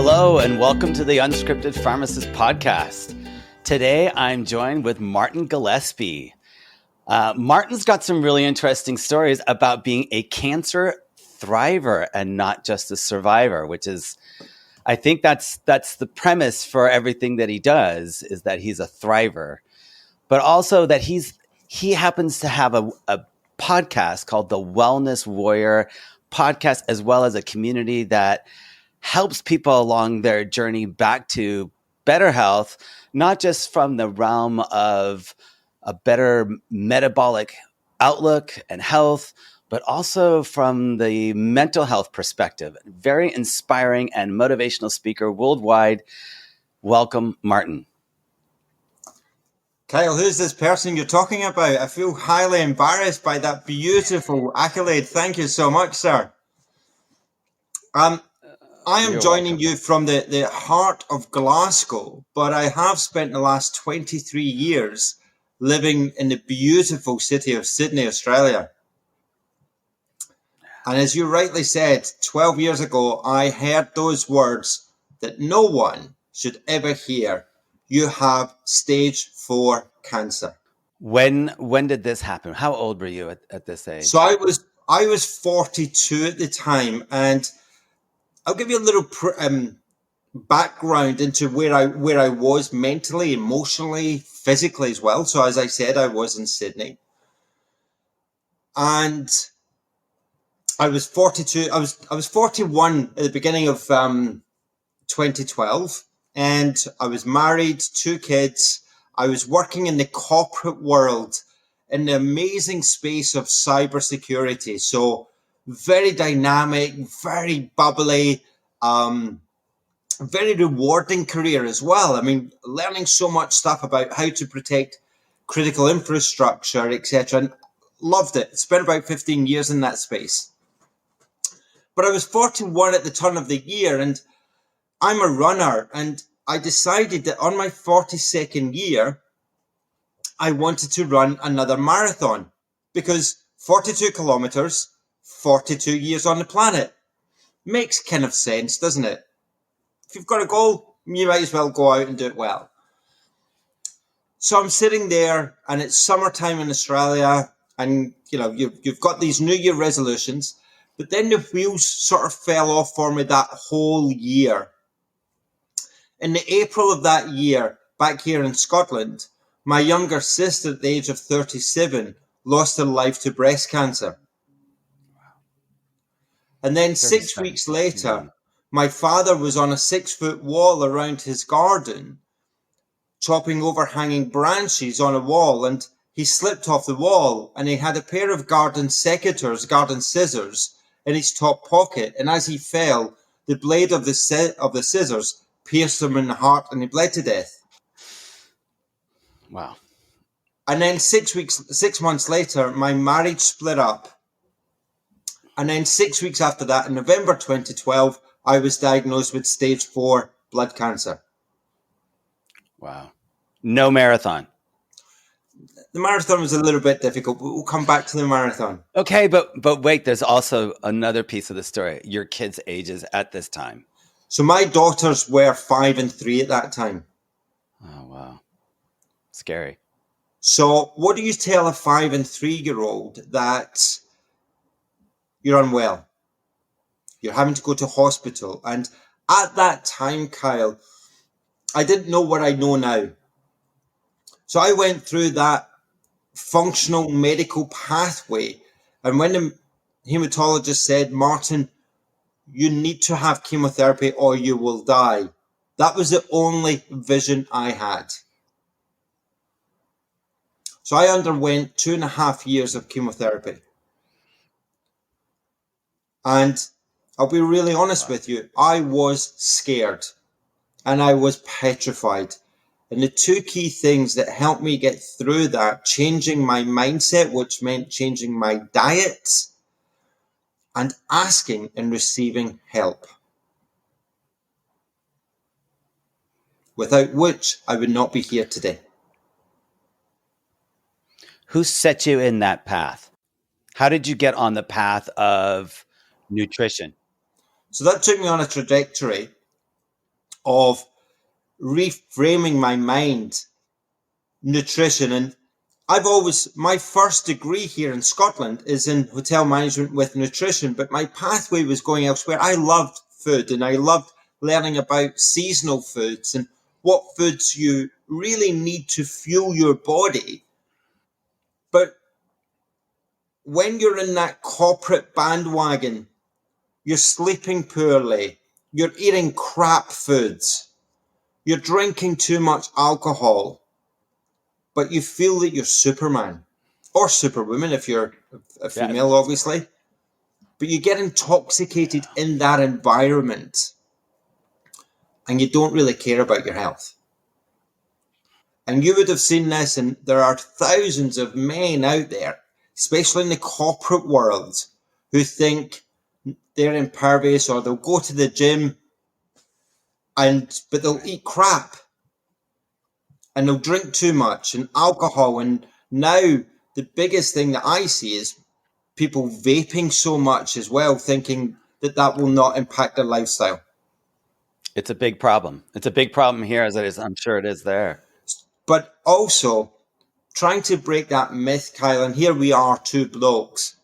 Hello, and welcome to the Unscripted Pharmacist Podcast. Today, I'm joined with Martin Gillespie. Martin's got some really interesting stories about being a cancer thriver and not just a survivor, which is, I think that's the premise for everything that he does, is that he's a thriver, but also that he happens to have a podcast called the Wellness Warrior Podcast, as well as a community that helps people along their journey back to better health, not just from the realm of a better metabolic outlook and health, but also from the mental health perspective. Very inspiring and motivational speaker worldwide. Welcome, Martin. Kyle, who's this person you're talking about? I feel highly embarrassed by that beautiful accolade. Thank you so much, sir. I am joining you from the heart of Glasgow, but I have spent the last 23 years living in the beautiful city of Sydney, Australia. And as you rightly said, 12 years ago, I heard those words that no one should ever hear. You have stage 4 cancer. When did this happen? How old were you at this age? So I was 42 at the time, and I'll give you a little background into where I was mentally, emotionally, physically as well. So as I said, I was in Sydney, and I was 42. I was 41 at the beginning of 2012, and I was married, 2 kids. I was working in the corporate world in the amazing space of cybersecurity. So very dynamic, very bubbly, very rewarding career as well. I mean, learning so much stuff about how to protect critical infrastructure, etc. And loved it. Spent about 15 years in that space. But I was 41 at the turn of the year, and I'm a runner, and I decided that on my 42nd year, I wanted to run another marathon, because 42 kilometers, 42 years on the planet. Makes kind of sense, doesn't it? If you've got a goal, you might as well go out and do it well. So I'm sitting there, and it's summertime in Australia, and you've got these New Year resolutions, but then the wheels sort of fell off for me that whole year. In the April of that year, back here in Scotland, my younger sister at the age of 37 lost her life to breast cancer. And then 6 weeks later, my father was on a 6-foot wall around his garden, chopping overhanging branches on a wall, and he slipped off the wall, and he had a pair of garden scissors, in his top pocket. And as he fell, the blade of the scissors pierced him in the heart, and he bled to death. Wow. And then 6 months later, my marriage split up. And then 6 weeks after that, in November 2012, I was diagnosed with stage 4 blood cancer. Wow. No marathon. The marathon was a little bit difficult, but we'll come back to the marathon. Okay, but wait, there's also another piece of the story. Your kids' ages at this time. So my daughters were 5 and 3 at that time. Oh, wow. Scary. So what do you tell a 5 and 3-year-old that you're unwell? You're having to go to hospital. And at that time, Kyle, I didn't know what I know now. So I went through that functional medical pathway. And when the hematologist said, Martin, you need to have chemotherapy or you will die, that was the only vision I had. So I underwent 2.5 years of chemotherapy. And I'll be really honest with you, I was scared and I was petrified. And the 2 key things that helped me get through that, changing my mindset, which meant changing my diet, and asking and receiving help, without which I would not be here today. Who set you in that path? How did you get on the path of nutrition? So that took me on a trajectory of reframing my mind, nutrition. And my first degree here in Scotland is in hotel management with nutrition, but my pathway was going elsewhere. I loved food and I loved learning about seasonal foods and what foods you really need to fuel your body. But when you're in that corporate bandwagon, you're sleeping poorly, you're eating crap foods, you're drinking too much alcohol, but you feel that you're Superman or Superwoman if you're a female, obviously. But you get intoxicated in that environment and you don't really care about your health. And you would have seen this, and there are thousands of men out there, especially in the corporate world, who think they're impervious, or they'll go to the gym but they'll eat crap and they'll drink too much and alcohol. And now the biggest thing that I see is people vaping so much as well, thinking that will not impact their lifestyle. It's a big problem. It's a big problem here as it is. I'm sure it is there. But also trying to break that myth, Kyle, and here we are, two blokes.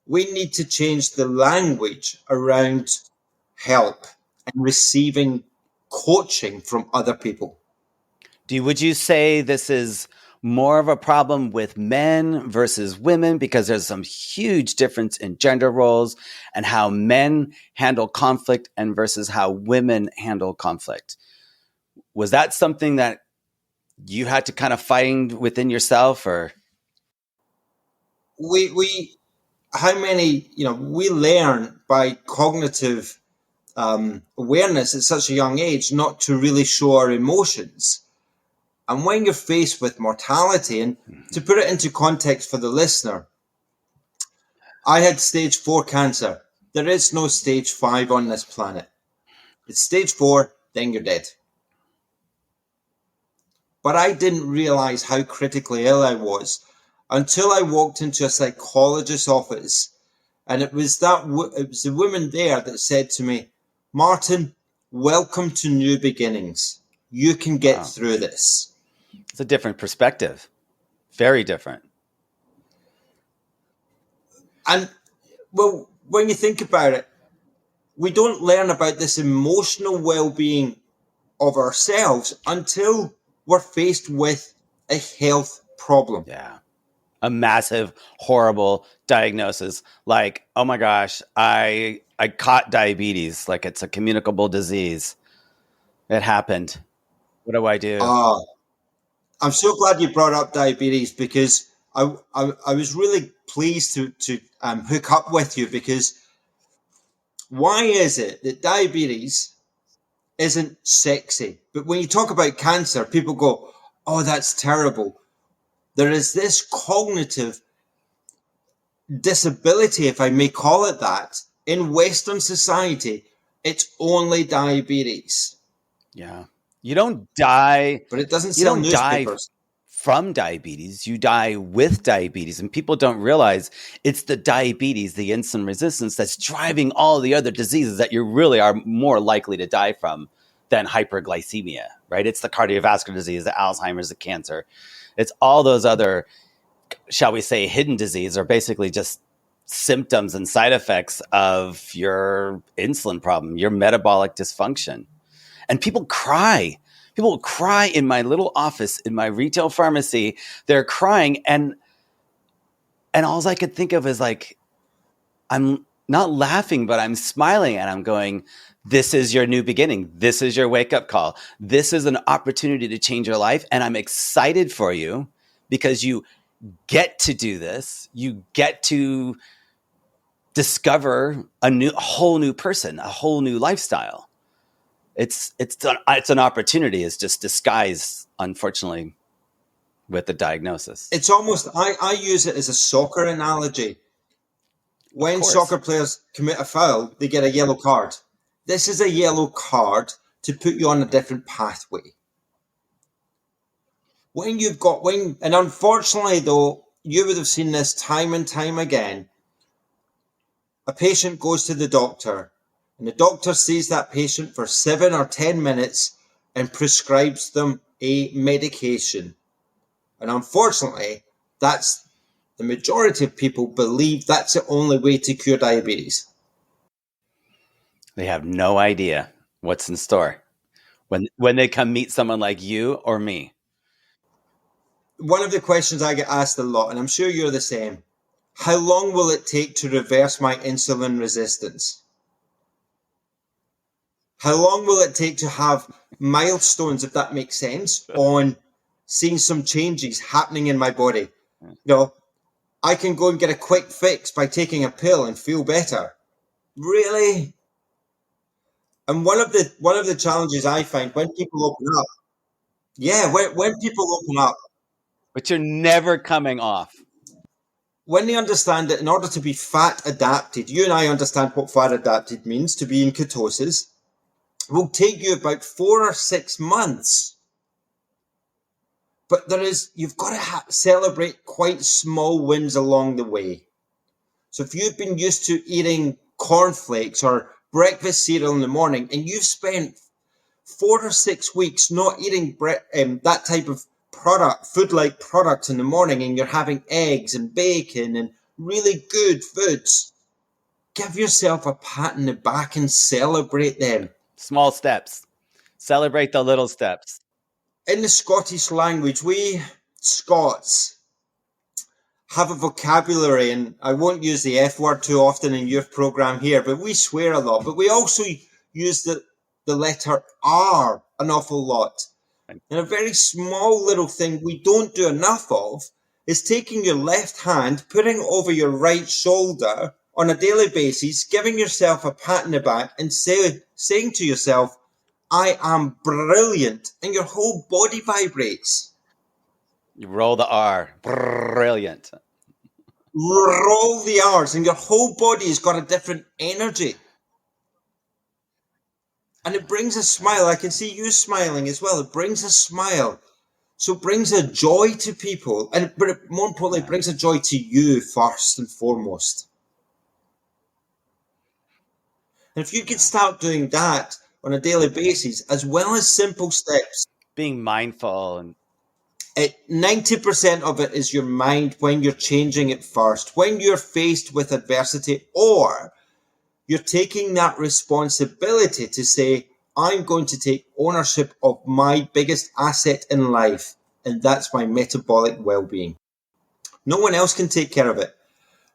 We need to change the language around help and receiving coaching from other people. Would you say this is more of a problem with men versus women, because there's some huge difference in gender roles and how men handle conflict and versus how women handle conflict? Was that something that you had to kind of find within yourself, or? We learn by cognitive awareness at such a young age not to really show our emotions. And when you're faced with mortality, and to put it into context for the listener, I had stage 4 cancer. There is no stage 5 on this planet. It's stage 4, then you're dead. But I didn't realize how critically ill I was until I walked into a psychologist's office, and it was the woman there that said to me, "Martin, welcome to new beginnings. You can get through this." It's a different perspective. Very different. And well, when you think about it, we don't learn about this emotional well-being of ourselves until we're faced with a health problem. Yeah. A massive, horrible diagnosis. Like, oh my gosh, I caught diabetes. Like, it's a communicable disease. It happened. What do I do? I'm so glad you brought up diabetes, because I was really pleased to hook up with you, because why is it that diabetes isn't sexy? But when you talk about cancer, people go, "Oh, that's terrible." There is this cognitive disability, if I may call it that, in Western society. It's only diabetes. Yeah. You don't die. But it doesn't sell newspapers. From diabetes, you die with diabetes, and people don't realize it's the diabetes, the insulin resistance, that's driving all the other diseases that you really are more likely to die from than hyperglycemia, right? It's the cardiovascular disease, the Alzheimer's, the cancer. It's all those other, shall we say, hidden disease, or basically just symptoms and side effects of your insulin problem, your metabolic dysfunction. And people cry. People will cry in my little office, in my retail pharmacy. They're crying. And all I could think of is, like, I'm not laughing, but I'm smiling, and I'm going, this is your new beginning. This is your wake-up call. This is an opportunity to change your life. And I'm excited for you, because you get to do this. You get to discover a whole new person, a whole new lifestyle. It's an opportunity. It's just disguised, unfortunately, with the diagnosis. It's almost, I use it as a soccer analogy. When soccer players commit a foul, they get a yellow card. This is a yellow card to put you on a different pathway. And unfortunately though, you would have seen this time and time again. A patient goes to the doctor And the doctor sees that patient for 7 or 10 minutes and prescribes them a medication. And unfortunately, that's the majority of people believe that's the only way to cure diabetes. They have no idea what's in store when they come meet someone like you or me. One of the questions I get asked a lot, and I'm sure you're the same, how long will it take to reverse my insulin resistance? How long will it take to have milestones, if that makes sense, on seeing some changes happening in my body? I can go and get a quick fix by taking a pill and feel better. Really? And one of the challenges I find when people open up, when people open up, But you're never coming off. when they understand that in order to be fat adapted, you and I understand what fat adapted means, to be in ketosis, will take you about 4 or 6 months. But you've got to celebrate quite small wins along the way. So if you've been used to eating cornflakes or breakfast cereal in the morning, and you've spent 4 or 6 weeks not eating that type of food-like products in the morning, and you're having eggs and bacon and really good foods, give yourself a pat in the back and celebrate them. Small steps. Celebrate the little steps. In the Scottish language, we Scots have a vocabulary, and I won't use the F word too often in your program here, but we swear a lot. But we also use the letter R an awful lot. And a very small little thing we don't do enough of is taking your left hand, putting it over your right shoulder on a daily basis, giving yourself a pat in the back and saying to yourself, I am brilliant, and your whole body vibrates. You roll the R. Brilliant. Roll the R's, and your whole body has got a different energy. And it brings a smile. I can see you smiling as well. It brings a smile. So it brings a joy to people. But more importantly, it brings a joy to you first and foremost. And if you could start doing that on a daily basis, as well as simple steps. Being mindful. And 90% of it is your mind when you're changing it first. When you're faced with adversity, or you're taking that responsibility to say, I'm going to take ownership of my biggest asset in life, and that's my metabolic well-being. No one else can take care of it.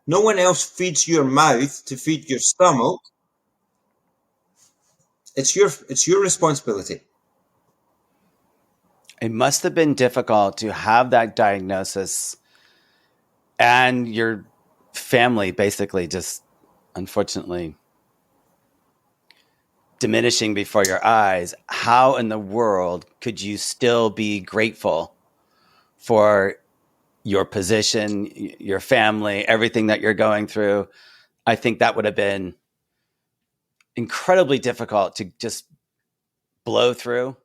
No one else feeds your mouth to feed your stomach. It's your responsibility. it must have been difficult to have that diagnosis and your family basically just unfortunately diminishing before your eyes. How in the world could you still be grateful for your position, your family, everything that you're going through? I think that would have been incredibly difficult to just blow through.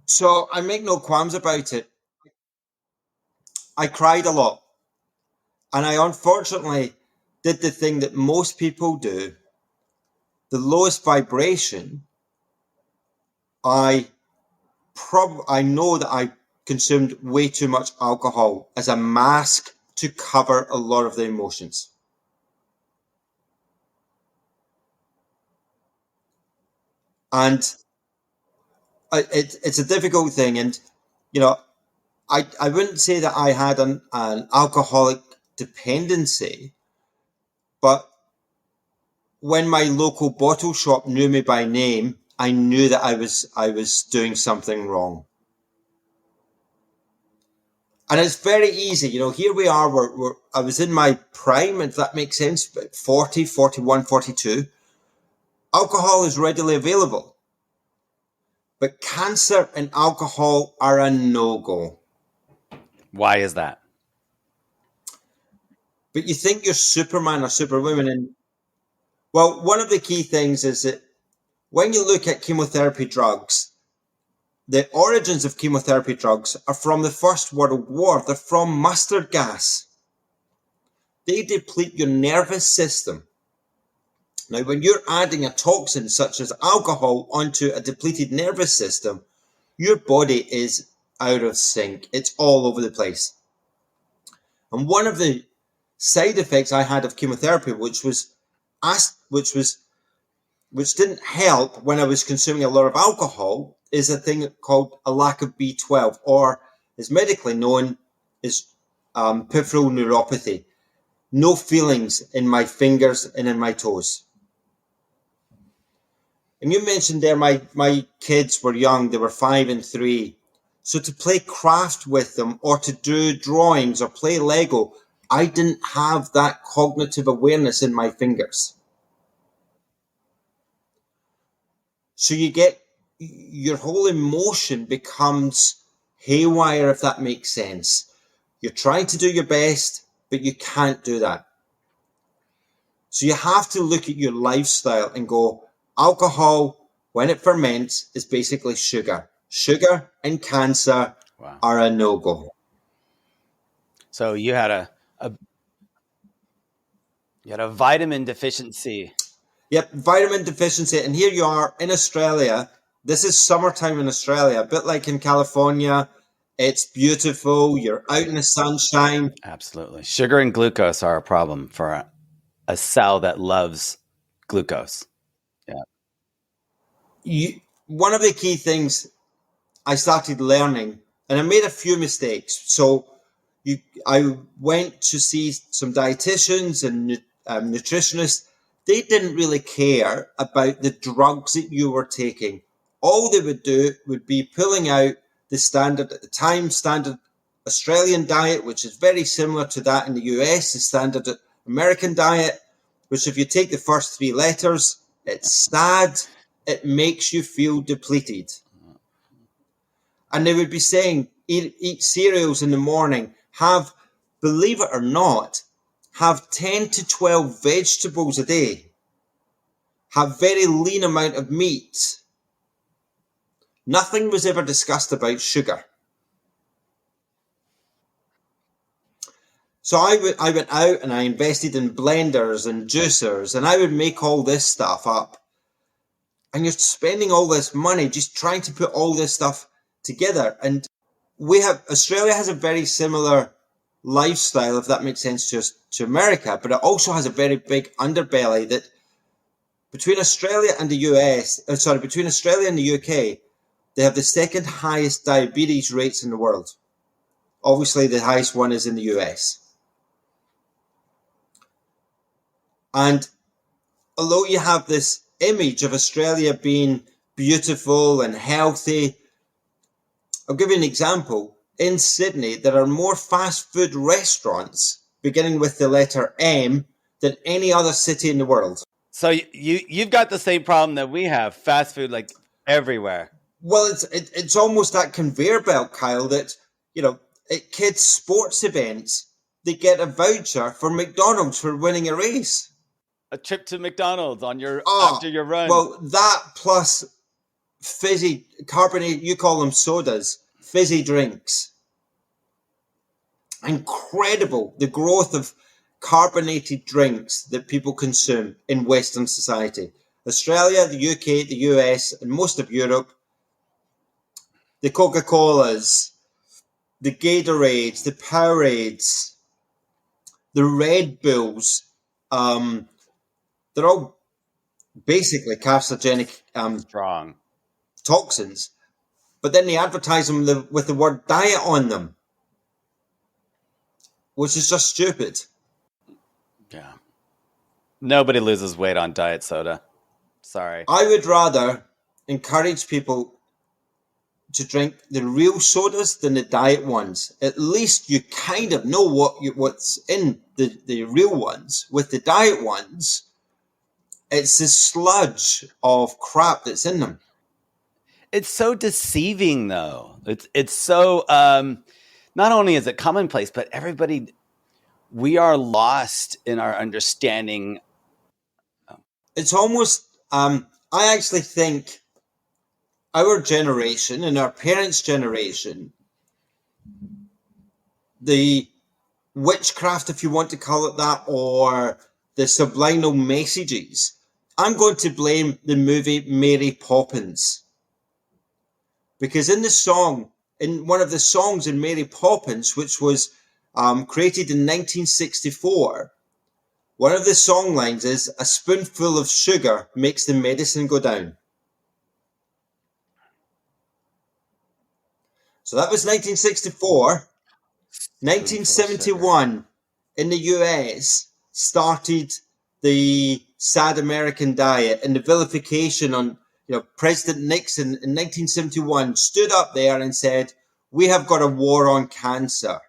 So I make no qualms about it. I cried a lot. And I unfortunately did the thing that most people do. The lowest vibration, I know that I consumed way too much alcohol as a mask to cover a lot of the emotions. And it's a difficult thing. And, I wouldn't say that I had an alcoholic dependency, but when my local bottle shop knew me by name, I knew that I was doing something wrong. And it's very easy, here we are, I was in my prime, if that makes sense, 40, 41, 42. Alcohol is readily available. But cancer and alcohol are a no-go. Why is that? But you think you're Superman or Superwoman. And, well, one of the key things is that when you look at chemotherapy drugs, the origins of chemotherapy drugs are from the First World War. They're from mustard gas. They deplete your nervous system. Now, when you're adding a toxin such as alcohol onto a depleted nervous system, your body is out of sync. It's all over the place. And one of the side effects I had of chemotherapy, which didn't help when I was consuming a lot of alcohol, is a thing called a lack of B12, or is medically known as peripheral neuropathy. No feelings in my fingers and in my toes. And you mentioned there my kids were young, they were 5 and 3. So to play craft with them or to do drawings or play Lego, I didn't have that cognitive awareness in my fingers. So your whole emotion becomes haywire, if that makes sense. You're trying to do your best, but you can't do that. So you have to look at your lifestyle and go, alcohol, when it ferments, is basically sugar. Sugar and cancer are a no-go. So you had a vitamin deficiency. Yep, vitamin deficiency. And here you are in Australia. This is summertime in Australia, a bit like in California. It's beautiful. You're out in the sunshine. Absolutely. Sugar and glucose are a problem for a cell that loves glucose. Yeah. One of the key things I started learning, and I made a few mistakes. So I went to see some dietitians and nutritionists. They didn't really care about the drugs that you were taking. All they would do would be pulling out the standard, at the time, standard Australian diet, which is very similar to that in the US, the standard American diet, which if you take the first 3 letters, it's SAD, it makes you feel depleted. And they would be saying, eat cereals in the morning, believe it or not, have 10 to 12 vegetables a day, have very lean amount of meat. Nothing was ever discussed about sugar. So I went out and I invested in blenders and juicers, and I would make all this stuff up. And you're spending all this money just trying to put all this stuff together. And Australia has a very similar lifestyle, if that makes sense to America, but it also has a very big underbelly that between Australia and the between Australia and the UK, they have the second highest diabetes rates in the world. Obviously, the highest one is in the US. And although you have this image of Australia being beautiful and healthy, I'll give you an example. In Sydney, there are more fast food restaurants beginning with the letter M than any other city in the world. So you've got the same problem that we have, fast food like everywhere. Well, it's almost that conveyor belt, Kyle, that, at kids' sports events, they get a voucher for McDonald's for winning a race. A trip to McDonald's after your run. Well, that plus fizzy, carbonated, you call them sodas, fizzy drinks. Incredible, the growth of carbonated drinks that people consume in Western society. Australia, the UK, the US, and most of Europe, the Coca-Colas, the Gatorades, the Powerades, the Red Bulls, they're all basically carcinogenic strong toxins, but then they advertise them with the word diet on them, which is just stupid. Yeah. Nobody loses weight on diet soda. Sorry. I would rather encourage people to drink the real sodas than the diet ones. At least you kind of know what's in the real ones. With the diet ones, it's this sludge of crap that's in them. It's so deceiving, though. It's so not only is it commonplace, but we are lost in our understanding. It's almost I actually think our generation and our parents' generation, the witchcraft, if you want to call it that, or the subliminal messages I'm going to blame the movie Mary Poppins. Because in one of the songs in Mary Poppins, which was created in 1964, one of the song lines is, "A spoonful of sugar makes the medicine go down." So that was 1964. Spoonful of sugar. 1971 in the US started the sad American diet, and the vilification on President Nixon in 1971 stood up there and said, "We have got a war on cancer."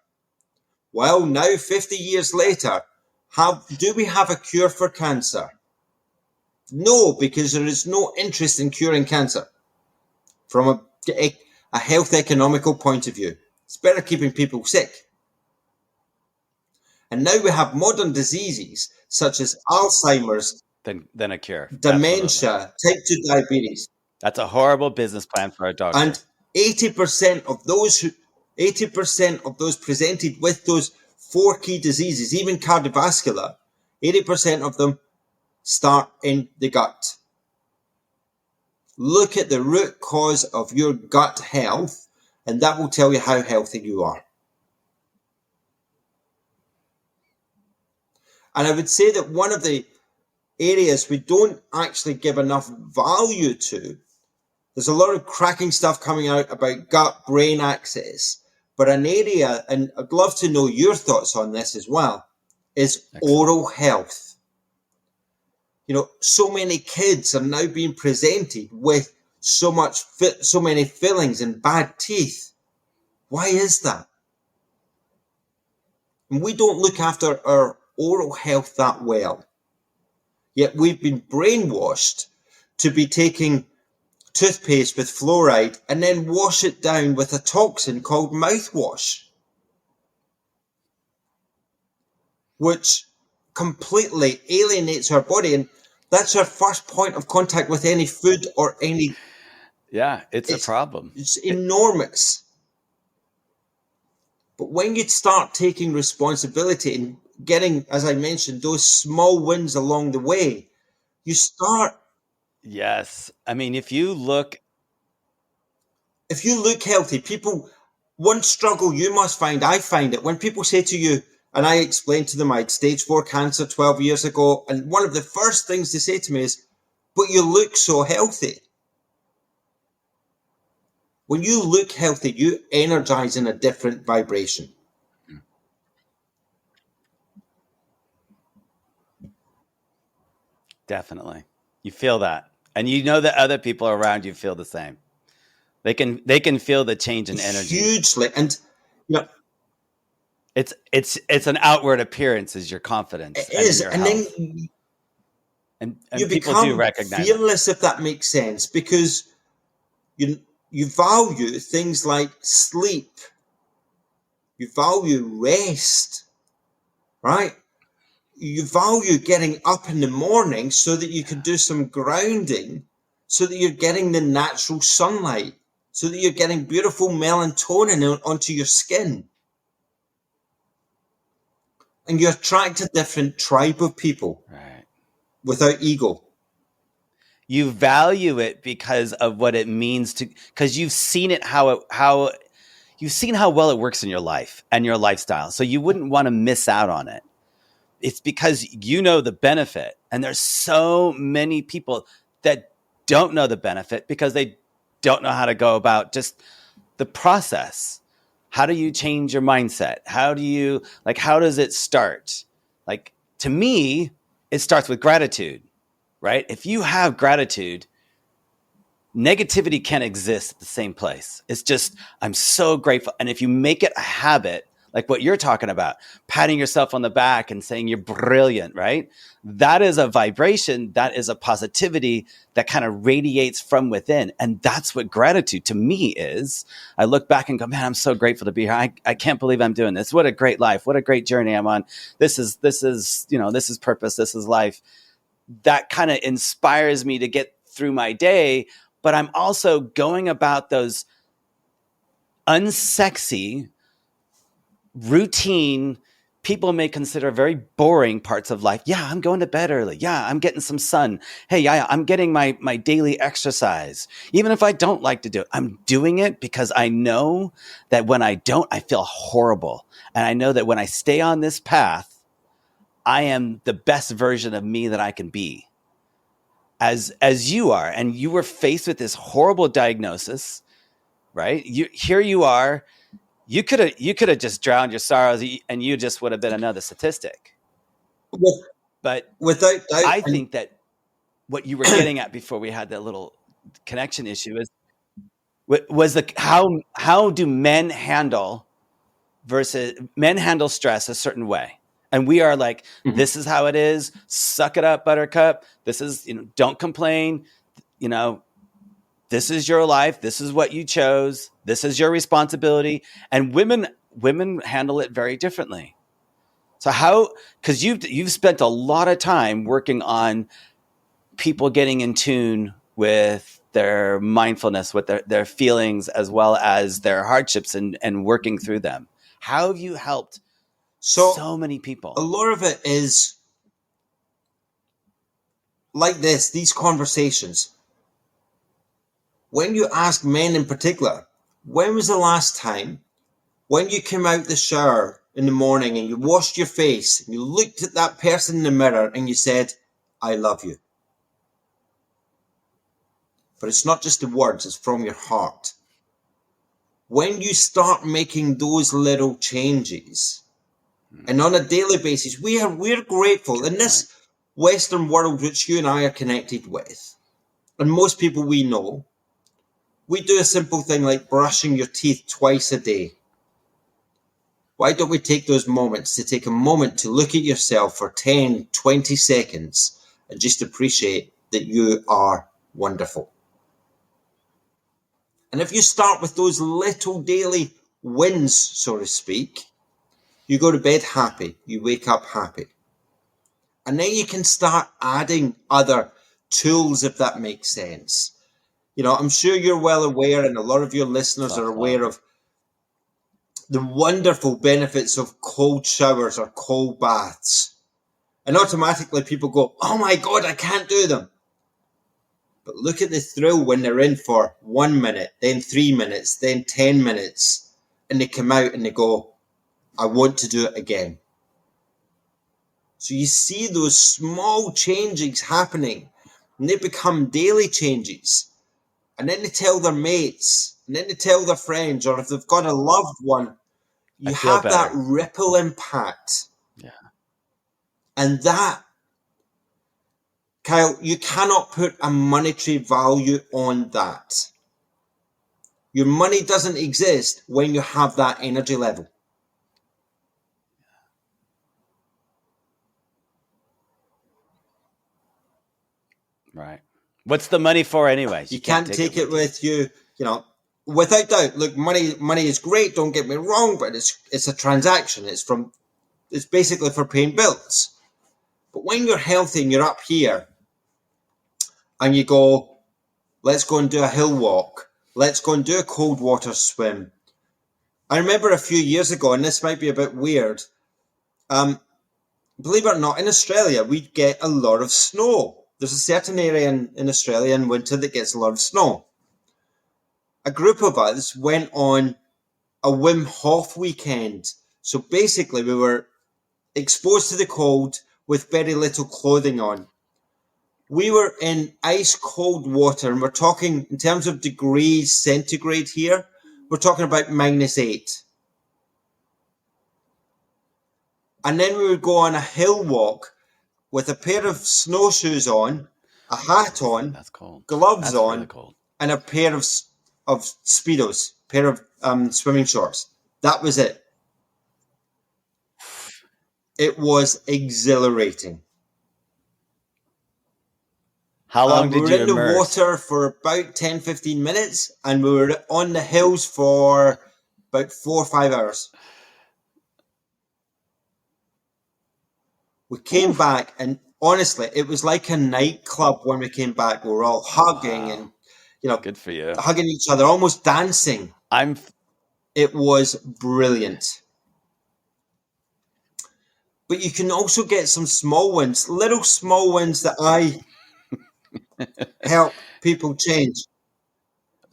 Well, now 50 years later, do we have a cure for cancer? No, because there is no interest in curing cancer from a health economical point of view. It's better keeping people sick. And now we have modern diseases such as Alzheimer's, Than a cure. Absolutely. dementia, type 2 diabetes. That's a horrible business plan for a doctor. And 80% of those presented with those four key diseases, even cardiovascular, 80% of them start in the gut. Look at the root cause of your gut health, and that will tell you how healthy you are. And I would say that one of the areas we don't actually give enough value to, there's a lot of cracking stuff coming out about gut-brain axis, but an area, and I'd love to know your thoughts on this as well, is oral health. So many kids are now being presented with so many fillings and bad teeth. Why is that? And we don't look after our oral health that well. Yet we've been brainwashed to be taking toothpaste with fluoride and then wash it down with a toxin called mouthwash, which completely alienates our body. And that's our first point of contact with any food or any... Yeah, it's a problem. It's enormous. But when you start taking responsibility and getting, as I mentioned, those small wins along the way, you start... Yes. I mean, if you look healthy, one struggle you must find, I find it, when people say to you, and I explained to them I had stage 4 cancer 12 years ago, and one of the first things they say to me is, "But you look so healthy." When you look healthy, you energize in a different vibration. Definitely. You feel that. And you know that other people around you feel the same. They can feel the change in energy. Hugely. And it's an outward appearance is your confidence. It is. Your and health. Then and you people become do recognize fearless, if that makes sense, because you value things like sleep. You value rest, right? You value getting up in the morning so that you can do some grounding, so that you're getting the natural sunlight, so that you're getting beautiful melatonin onto your skin. And you attract a different tribe of people, right, without ego. You value it because of what it means to, because you've seen it, you've seen how well it works in your life and your lifestyle. So you wouldn't want to miss out on it. It's because you know the benefit. And there's so many people that don't know the benefit because they don't know how to go about just the process. How do you change your mindset? How does it start? Like, to me, it starts with gratitude, right? If you have gratitude, negativity can't exist at the same place. It's just, I'm so grateful. And if you make it a habit, like what you're talking about, patting yourself on the back and saying you're brilliant, right? That is a vibration, that is a positivity that kind of radiates from within. And that's what gratitude to me is. I look back and go, man, I'm so grateful to be here. I can't believe I'm doing this. What a great life. What a great journey I'm on. This is purpose. This is life. That kind of inspires me to get through my day. But I'm also going about those unsexy, routine, people may consider very boring parts of life. Yeah, I'm going to bed early. Yeah, I'm getting some sun. Hey, yeah, I'm getting my daily exercise. Even if I don't like to do it, I'm doing it because I know that when I don't, I feel horrible. And I know that when I stay on this path, I am the best version of me that I can be. As you are, and you were faced with this horrible diagnosis, right? Here you are. You could have just drowned your sorrows, and you just would have been another statistic. With, But without doubt, I and think that what you were getting at before we had that little connection issue is was the how do men handle stress a certain way, and we are like, Mhm. this is how it is. Suck it up, Buttercup. This is, don't complain. You know, this is your life. This is what you chose. This is your responsibility. And women handle it very differently. So how? Because you've spent a lot of time working on people getting in tune with their mindfulness, with their feelings, as well as their hardships, and working through them. How have you helped so so many a people? lot of it is like this, these conversations. When you ask men in particular, when was the last time when you came out the shower in the morning and you washed your face and you looked at that person in the mirror and you said, I love you? But it's not just the words, it's from your heart. When you start making those little changes, and on a daily basis, we're grateful in Good point. this Western world which you and I are connected with, and most people we know, we do a simple thing like brushing your teeth twice a day. Why don't we take those moments to take a moment to look at yourself for 10, 20 seconds and just appreciate that you are wonderful? And if you start with those little daily wins, so to speak, you go to bed happy, you wake up happy. And then you can start adding other tools, if that makes sense. I'm sure you're well aware, and a lot of your listeners are Self-love. aware of the wonderful benefits of cold showers or cold baths. And automatically people go, oh my God, I can't do them. But look at the thrill when they're in for 1 minute, then 3 minutes, then 10 minutes, and they come out and they go, I want to do it again. So you see those small changes happening, and they become daily changes. And then they tell their mates, and then they tell their friends, or if they've got a loved one, I you feel have that better. ripple impact. Yeah. And that, Kyle, you cannot put a monetary value on that. Your money doesn't exist when you have that energy level. Right. What's the money for, anyways? You You can't can't take it take it with you. with you, without doubt. Look, money is great, don't get me wrong, but it's a transaction. It's basically for paying bills. But when you're healthy and you're up here and you go, let's go and do a hill walk, let's go and do a cold water swim. I remember a few years ago, and this might be a bit weird, believe it or not, in Australia, we get a lot of snow. There's a certain area in Australia in winter that gets a lot of snow. A group of us went on a Wim Hof weekend. So basically, we were exposed to the cold with very little clothing on. We were in ice cold water, and we're talking in terms of degrees centigrade here, we're talking about -8. And then we would go on a hill walk with a pair of snowshoes on, a hat on, That's cold. gloves That's really on, cold. and a pair of Speedos, pair of swimming shorts. That was it. It was exhilarating. How long We did were you in the immerse? water for about 10, 15 minutes, and we were on the hills for about 4 or 5 hours. We came Oof. back, and honestly, it was like a nightclub when we came back. We were all hugging Wow. and, Good for you. hugging each other, almost dancing. I'm It was brilliant. but you can also get some small wins, little small wins that I help people change.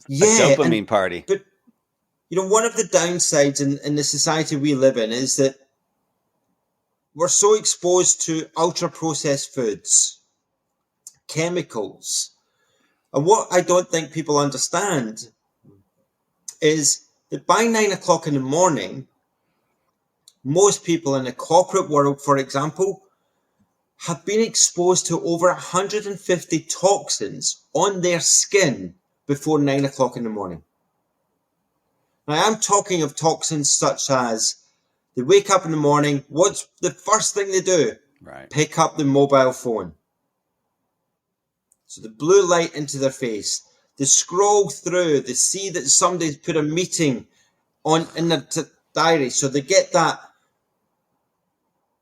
A Yeah, and dopamine party. but one of the downsides in the society we live in is that we're so exposed to ultra processed foods, chemicals. And what I don't think people understand is that by 9 o'clock in the morning, most people in the corporate world, for example, have been exposed to over 150 toxins on their skin before 9 o'clock in the morning. Now, I'm talking of toxins such as they wake up in the morning, what's the first thing they do? Right. Pick up the mobile phone. So the blue light into their face. They scroll through, they see that somebody's put a meeting on in their diary, so they get that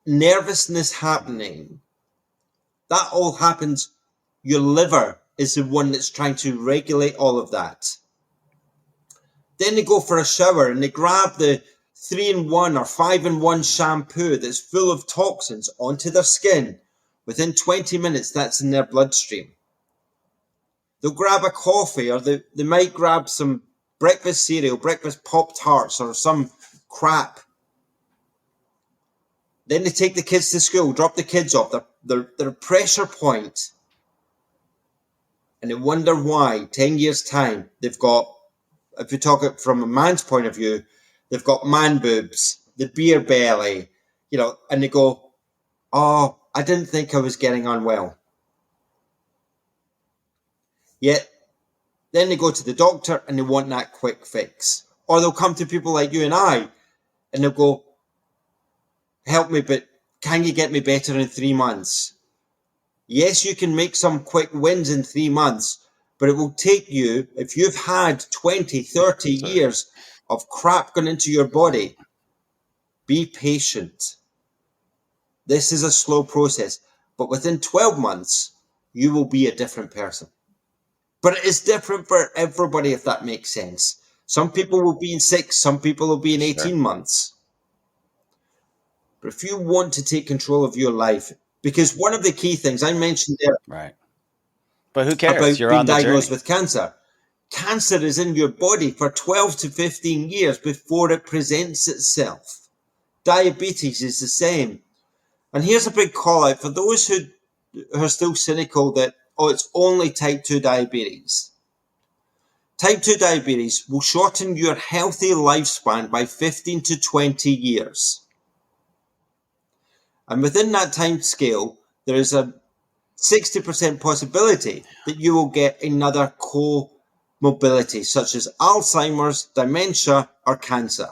nervousness happening. That all happens. Your liver is the one that's trying to regulate all of that. Then they go for a shower and they grab the 3-in-1 or 5-in-1 shampoo that's full of toxins onto their skin. Within 20 minutes, that's in their bloodstream. They'll grab a coffee, or they might grab some breakfast cereal, breakfast Pop-Tarts, or some crap. Then they take the kids to school, drop the kids off, their pressure point. And they wonder why, 10 years' time, they've got, if you talk it from a man's point of view, they've got man boobs, the beer belly, and they go, oh, I didn't think I was getting on well. Yet, then they go to the doctor and they want that quick fix. Or they'll come to people like you and I, and they'll go, help me, but can you get me better in 3 months? Yes, you can make some quick wins in 3 months, but it will take you, if you've had 20, 30 years of crap going into your body, be patient. This is a slow process, but within 12 months, you will be a different person. But it is different for everybody, if that makes sense. Some people will be in 6, some people will be in 18 months. But if you want to take control of your life, because one of the key things I mentioned there, right? But who cares? about You're being on the diagnosed journey. with cancer. Cancer is in your body for 12 to 15 years before it presents itself. Diabetes is the same. And here's a big call out for those who are still cynical that, it's only type 2 diabetes. Type 2 diabetes will shorten your healthy lifespan by 15 to 20 years. And within that time scale, there is a 60% possibility that you will get another comorbidity, such as Alzheimer's, dementia, or cancer.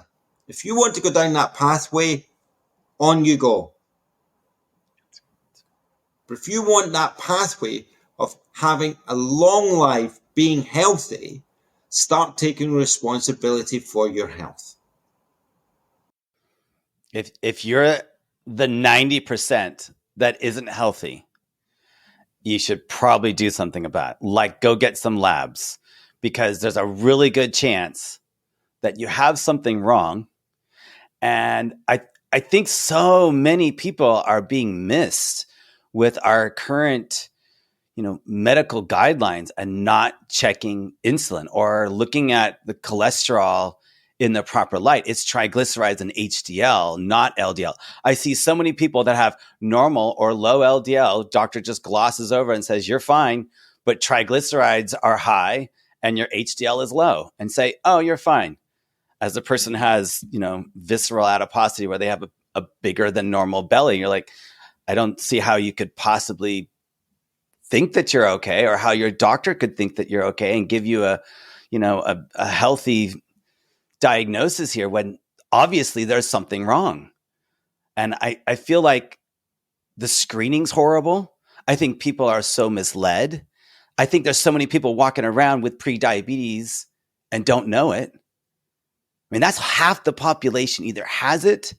If you want to go down that pathway, on you go. But if you want that pathway of having a long life, being healthy, start taking responsibility for your health. If you're the 90% that isn't healthy, you should probably do something about it. Like go get some labs, because there's a really good chance that you have something wrong. And I think so many people are being missed with our current medical guidelines and not checking insulin or looking at the cholesterol in the proper light. It's triglycerides and HDL, not LDL. I see so many people that have normal or low LDL. Doctor just glosses over and says, you're fine, but triglycerides are high and your HDL is low, and say, oh, you're fine. As the person has, visceral adiposity where they have a bigger than normal belly. You're like, I don't see how you could possibly think that you're okay, or how your doctor could think that you're okay and give you a healthy diagnosis here when obviously there's something wrong. And I feel like the screening's horrible. I think people are so misled. I think there's so many people walking around with pre-diabetes and don't know it. I mean, that's half the population either has it,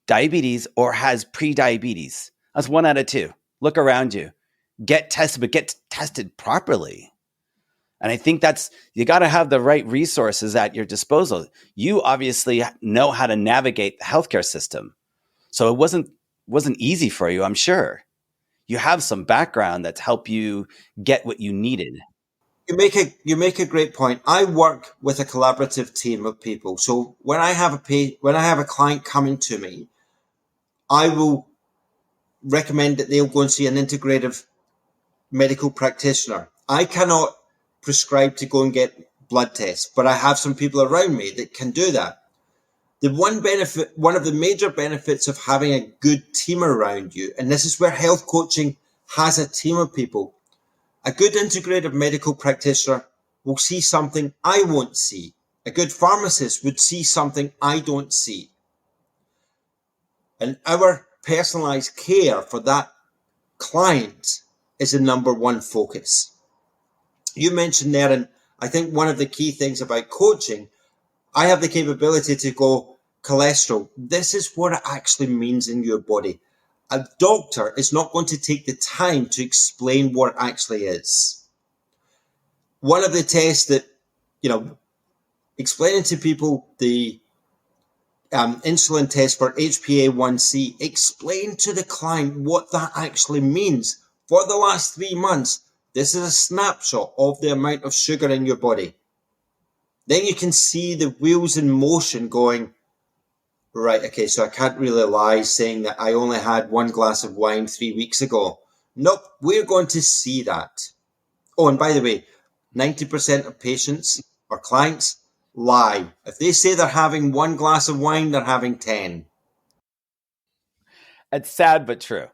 diabetes, or has pre-diabetes. That's 1 out of 2. Look around you. Get tested, but get tested properly. And I think you got to have the right resources at your disposal. You obviously know how to navigate the healthcare system. So it wasn't wasn't easy for you, I'm sure. You have some background that's helped you get what you needed. You make a great point. I work with a collaborative team of people. So when I have a client coming to me, I will recommend that they'll go and see an integrative medical practitioner. I cannot prescribe to go and get blood tests, but I have some people around me that can do that. One of the major benefits of having a good team around you, and this is where health coaching has a team of people, a good integrative medical practitioner will see something I won't see. A good pharmacist would see something I don't see. And our personalized care for that client is the number one focus. You mentioned there, and I think one of the key things about coaching, I have the capability to go, cholesterol, this is what it actually means in your body. A doctor is not going to take the time to explain what it actually is. One of the tests that, explaining to people the insulin test for HbA1c, explain to the client what that actually means. For the last 3 months, this is a snapshot of the amount of sugar in your body. Then you can see the wheels in motion going, right, okay, so I can't really lie saying that I only had 1 glass of wine 3 weeks ago. Nope, we're going to see that. Oh, and by the way, 90% of patients or clients lie. If they say they're having 1 glass of wine, they're having 10. It's sad but true.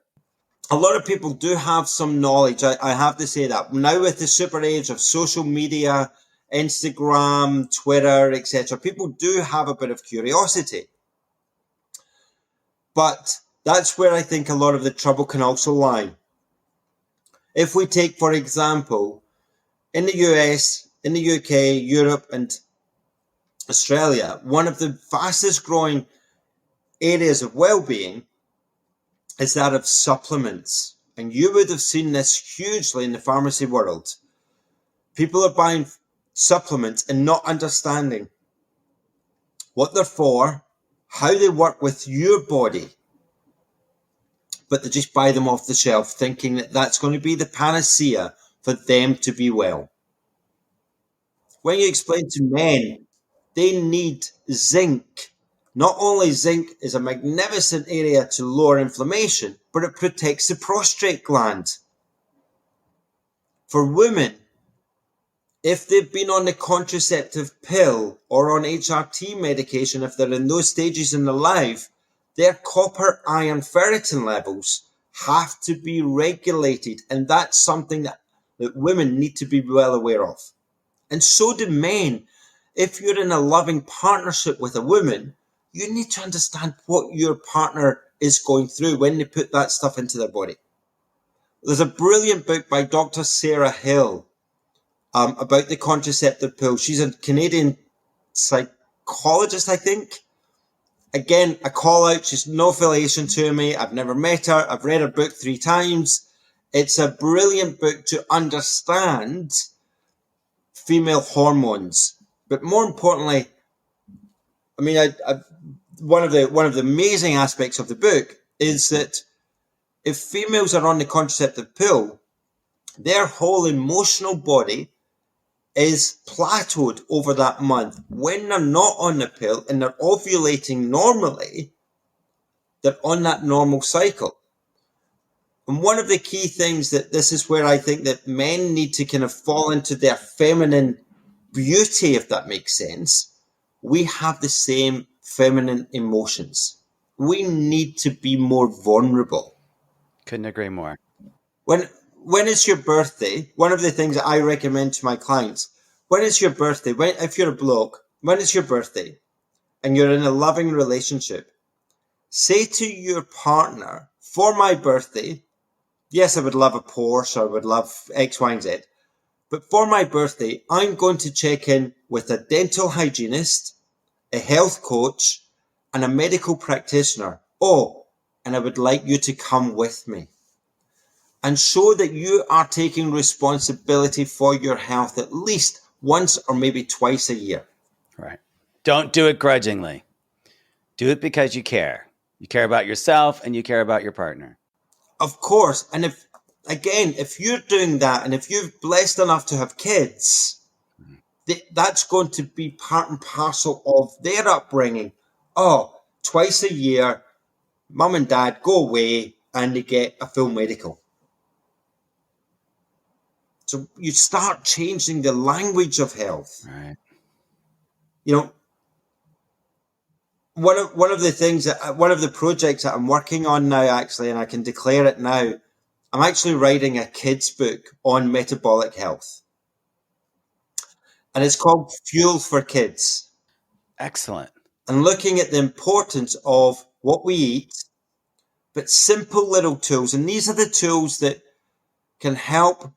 A lot of people do have some knowledge. I have to say that. Now with the super age of social media, Instagram, Twitter, etc., people do have a bit of curiosity. But that's where I think a lot of the trouble can also lie. If we take, for example, in the US, in the UK, Europe, and Australia, one of the fastest growing areas of well-being is that of supplements. And you would have seen this hugely in the pharmacy world. People are buying supplements and not understanding what they're for, how they work with your body, but they just buy them off the shelf thinking that that's going to be the panacea for them to be well. When you explain to men they need zinc, not only zinc is a magnificent area to lower inflammation, but it protects the prostate gland. For women, if they've been on the contraceptive pill or on HRT medication, if they're in those stages in their life, their copper, iron, ferritin levels have to be regulated. And that's something that women need to be well aware of. And so do men. If you're in a loving partnership with a woman, you need to understand what your partner is going through when they put that stuff into their body. There's a brilliant book by Dr. Sarah Hill about the contraceptive pill. She's a Canadian psychologist, I think. Again, a call out. She's no affiliation to me. I've never met her. I've read her book 3 times. It's a brilliant book to understand female hormones. But more importantly, I mean, one of the amazing aspects of the book is that if females are on the contraceptive pill, their whole emotional body is plateaued over that month. When they're not on the pill and they're ovulating normally, they're on that normal cycle. And one of the key things that this is where I think that men need to kind of fall into their feminine beauty, if that makes sense. We have the same feminine emotions. We need to be more vulnerable. Couldn't agree more. When it's your birthday, one of the things that I recommend to my clients, when it's your birthday, if you're a bloke, when it's your birthday and you're in a loving relationship, say to your partner, for my birthday, yes, I would love a Porsche, I would love X, Y, and Z, but for my birthday, I'm going to check in with a dental hygienist, a health coach, and a medical practitioner. Oh, and I would like you to come with me. And show that you are taking responsibility for your health at least once or maybe twice a year. Right. Don't do it grudgingly. Do it because you care. You care about yourself and you care about your partner. Of course. And if you're doing that, and if you're blessed enough to have kids, that's going to be part and parcel of their upbringing. Oh, twice a year, mum and dad go away and they get a full medical. So you start changing the language of health. Right. You know, one of the projects that I'm working on now, actually, and I can declare it now, I'm actually writing a kids book on metabolic health, and it's called Fuel for Kids. Excellent. And looking at the importance of what we eat, but simple little tools. And these are the tools that can help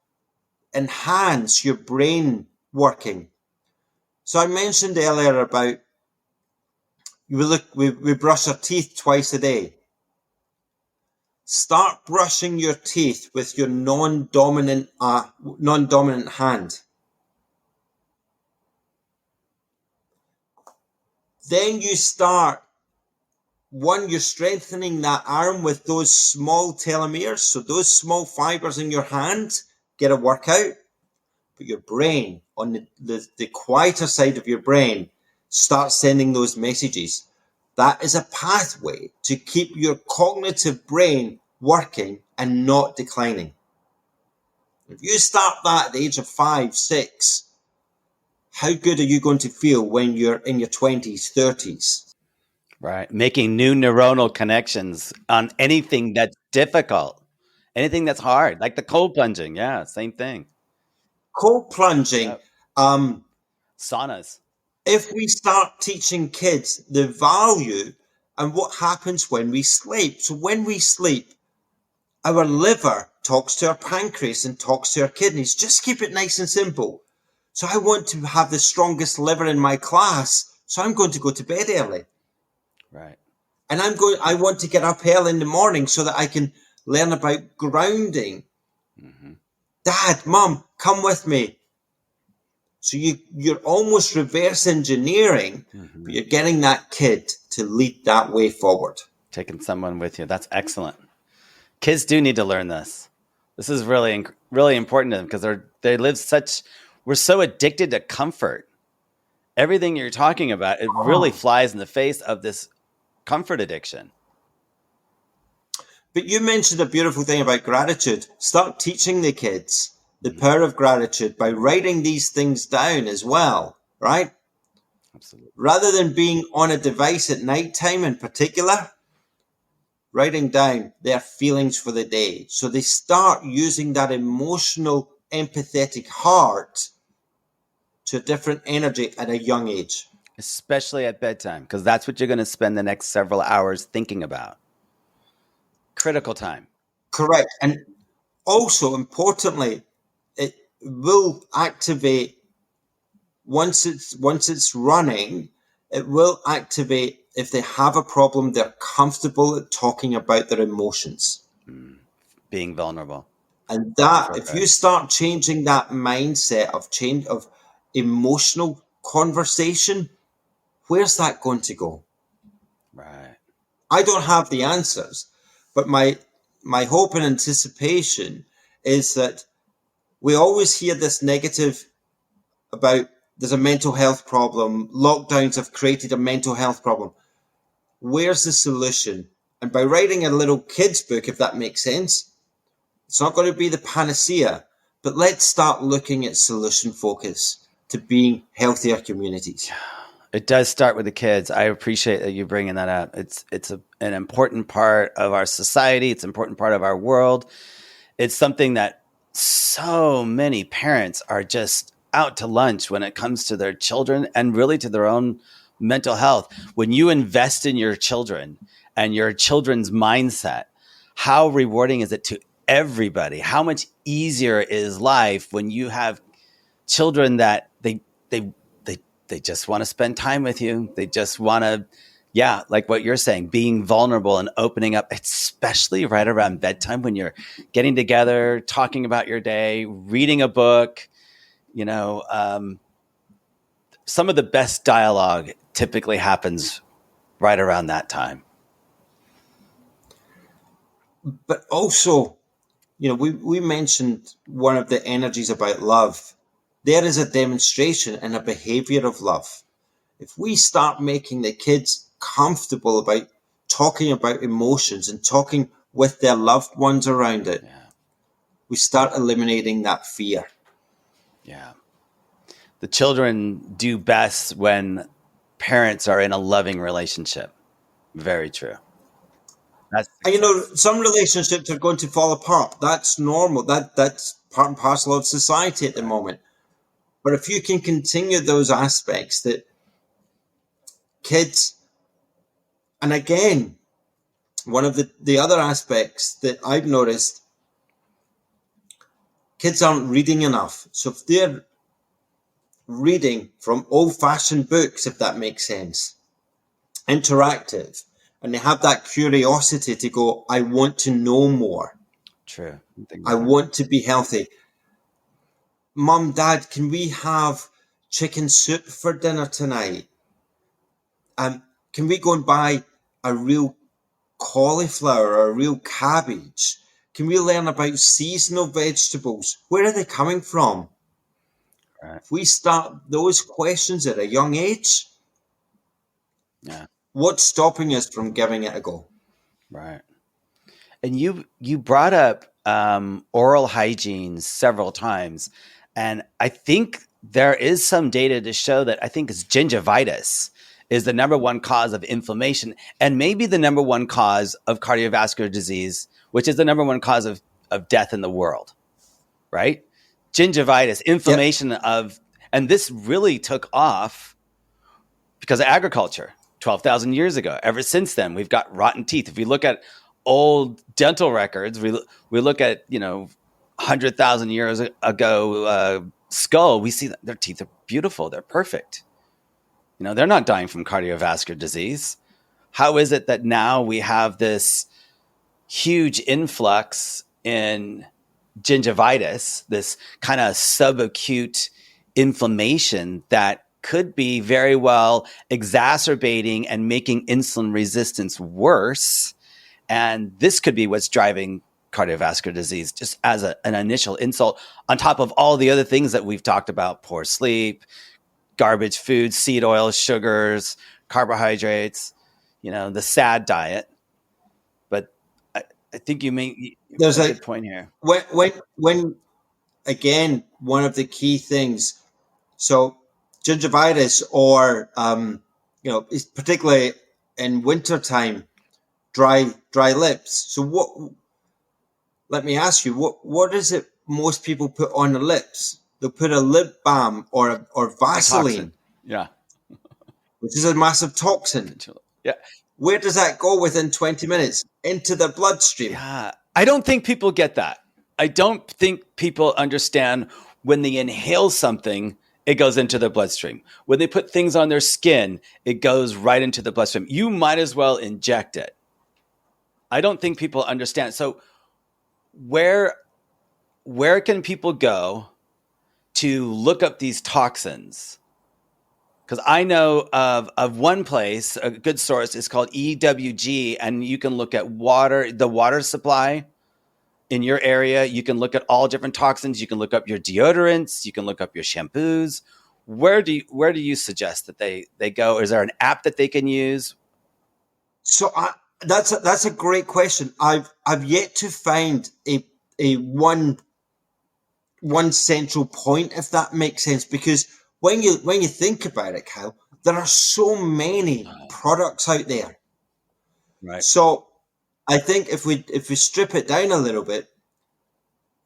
enhance your brain working. So I mentioned earlier about we brush our teeth twice a day. Start brushing your teeth with your non-dominant hand. Then you start, you're strengthening that arm with those small telomeres. So those small fibers in your hand get a workout. But your brain, on the quieter side of your brain, starts sending those messages. That is a pathway to keep your cognitive brain working and not declining. If you start that at the age of 5, 6, how good are you going to feel when you're in your 20s, 30s? Right. Making new neuronal connections on anything that's difficult, anything that's hard, like the cold plunging. Yeah, same thing. Cold plunging. Yep. Um, Saunas. if we start teaching kids the value and what happens when we sleep. So when we sleep, our liver talks to our pancreas and talks to our kidneys. Just keep it nice and simple. So I want to have the strongest liver in my class, so I'm going to go to bed early. Right. And I want to get up early in the morning so that I can learn about grounding. Mm-hmm. Dad, Mum, come with me. So you're almost reverse engineering, but you're getting that kid to lead that way forward. Taking someone with you. That's excellent. Kids do need to learn this. This is really, really important to them because we're so addicted to comfort. Everything you're talking about, it really flies in the face of this comfort addiction. But you mentioned a beautiful thing about gratitude. Start teaching the kids the power of gratitude by writing these things down as well, right? Absolutely. Rather than being on a device at nighttime in particular, writing down their feelings for the day. So they start using that emotional, empathetic heart to a different energy at a young age. Especially at bedtime, because that's what you're going to spend the next several hours thinking about. Critical time. Correct. And also, importantly, it will activate once it's running, it will activate if they have a problem, they're comfortable at talking about their emotions. Being vulnerable. And that, if you start changing that mindset of emotional conversation, where's that going to go? Right. I don't have the answers, but my hope and anticipation is that we always hear this negative about there's a mental health problem. Lockdowns have created a mental health problem. Where's the solution? And by writing a little kids book, if that makes sense, it's not going to be the panacea, but let's start looking at solution focus to being healthier communities. It does start with the kids. I appreciate that you bringing that up. It's an important part of our society. It's an important part of our world. It's something that so many parents are just out to lunch when it comes to their children and really to their own mental health. When you invest in your children and your children's mindset, how rewarding is it to everybody? How much easier is life when you have children that they just want to spend time with you. They just want to, like what you're saying, being vulnerable and opening up, especially right around bedtime when you're getting together, talking about your day, reading a book. Some of the best dialogue typically happens right around that time. But also, we mentioned one of the energies about love. There is a demonstration and a behavior of love. If we start making the kids comfortable about talking about emotions and talking with their loved ones around it, Yeah. we start eliminating that fear. Yeah. The children do best when parents are in a loving relationship. Very true. That's success. Some relationships are going to fall apart. That's normal. That's part and parcel of society at the Right. moment. But if you can continue those aspects that kids, and again, one of the other aspects that I've noticed, kids aren't reading enough. So if they're reading from old fashioned books, if that makes sense, interactive, and they have that curiosity to go, I want to know more. True. I want to be healthy. Mum, Dad, can we have chicken soup for dinner tonight? Can we go and buy a real cauliflower or a real cabbage? Can we learn about seasonal vegetables? Where are they coming from? Right. If we start those questions at a young age, Yeah. what's stopping us from giving it a go? Right. And you brought up oral hygiene several times, and I think there is some data to show that I think it's gingivitis is the number one cause of inflammation, and maybe the number one cause of cardiovascular disease, which is the number one cause of death in the world. Right? Gingivitis, Yep. inflammation of, and this really took off because of agriculture 12,000 years ago. Ever since then, we've got rotten teeth. If we look at old dental records, we look at, 100,000 years ago skull, we see that their teeth are beautiful. They're perfect. They're not dying from cardiovascular disease. How is it that now we have this huge influx in gingivitis, this kind of subacute inflammation that could be very well exacerbating and making insulin resistance worse? And this could be what's driving cardiovascular disease, just as an initial insult, on top of all the other things that we've talked about: poor sleep, garbage food, seed oils, sugars, carbohydrates, the sad diet. But I think you make There's a a good point here. when again, one of the key things. So gingivitis, or is particularly in wintertime, dry lips. So let me ask you, what is it most people put on their lips? They'll put a lip balm or A Vaseline, toxin. Yeah. which is a massive toxin. Yeah. Where does that go within 20 minutes? Into the bloodstream. Yeah. I don't think people get that. I don't think people understand when they inhale something, it goes into the bloodstream. When they put things on their skin, it goes right into the bloodstream. You might as well inject it. I don't think people understand. So where can people go to look up these toxins? Because I know of one place, a good source is called EWG, and you can look at the water supply in your area. You can look at all different toxins. You can look up your deodorants. You can look up your shampoos. Where do you suggest that they go? Is there an app that they can use? So that's a great question. I've yet to find a one central point, if that makes sense, because when you think about it, Kyle, there are so many products out there. Right. So I think if we strip it down a little bit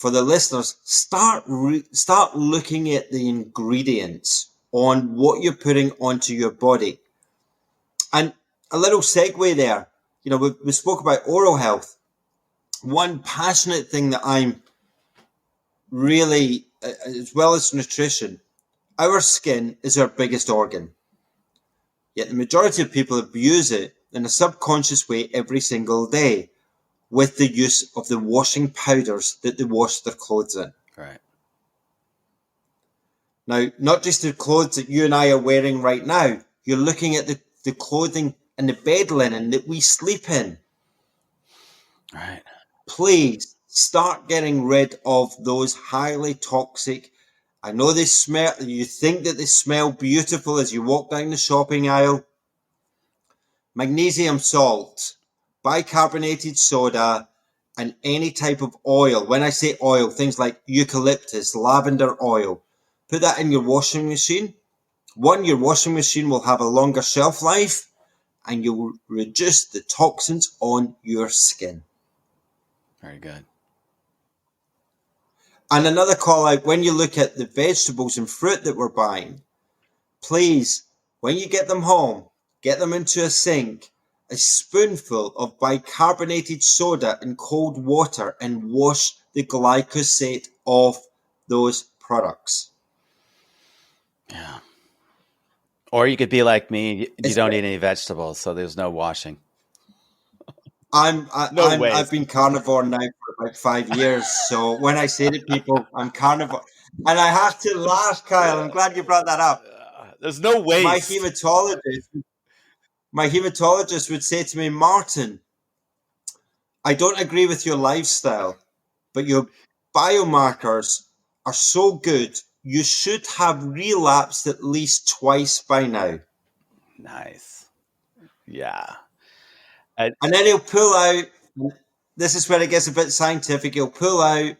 for the listeners, start looking at the ingredients on what you're putting onto your body. And a little segue there, we spoke about oral health. One passionate thing that I'm really, as well as nutrition, our skin is our biggest organ. Yet the majority of people abuse it in a subconscious way every single day with the use of the washing powders that they wash their clothes in. Right. Now, not just the clothes that you and I are wearing right now, you're looking at the clothing and the bed linen that we sleep in. Right. Please start getting rid of those highly toxic. I know they smell, you think that they smell beautiful as you walk down the shopping aisle. Magnesium salt, bicarbonated soda, and any type of oil. When I say oil, things like eucalyptus, lavender oil, put that in your washing machine. One, your washing machine will have a longer shelf life and you'll reduce the toxins on your skin. Very good. And another call out, when you look at the vegetables and fruit that we're buying, please, when you get them home, get them into a sink, a spoonful of bicarbonated soda in cold water, and wash the glyphosate off those products. Yeah. Or you could be like me, you It's, don't eat any vegetables, so there's no washing. No I've waste. been carnivore now for about 5 years. So when I say to people, I'm carnivore, and I have to laugh, Kyle. I'm glad you brought that up. There's no My waste. hematologist, my hematologist would say to me, Martin, I don't agree with your lifestyle, but your biomarkers are so good. You should have relapsed at least twice by now. Nice. Yeah. And then he'll pull out, this is where it gets a bit scientific, he'll pull out,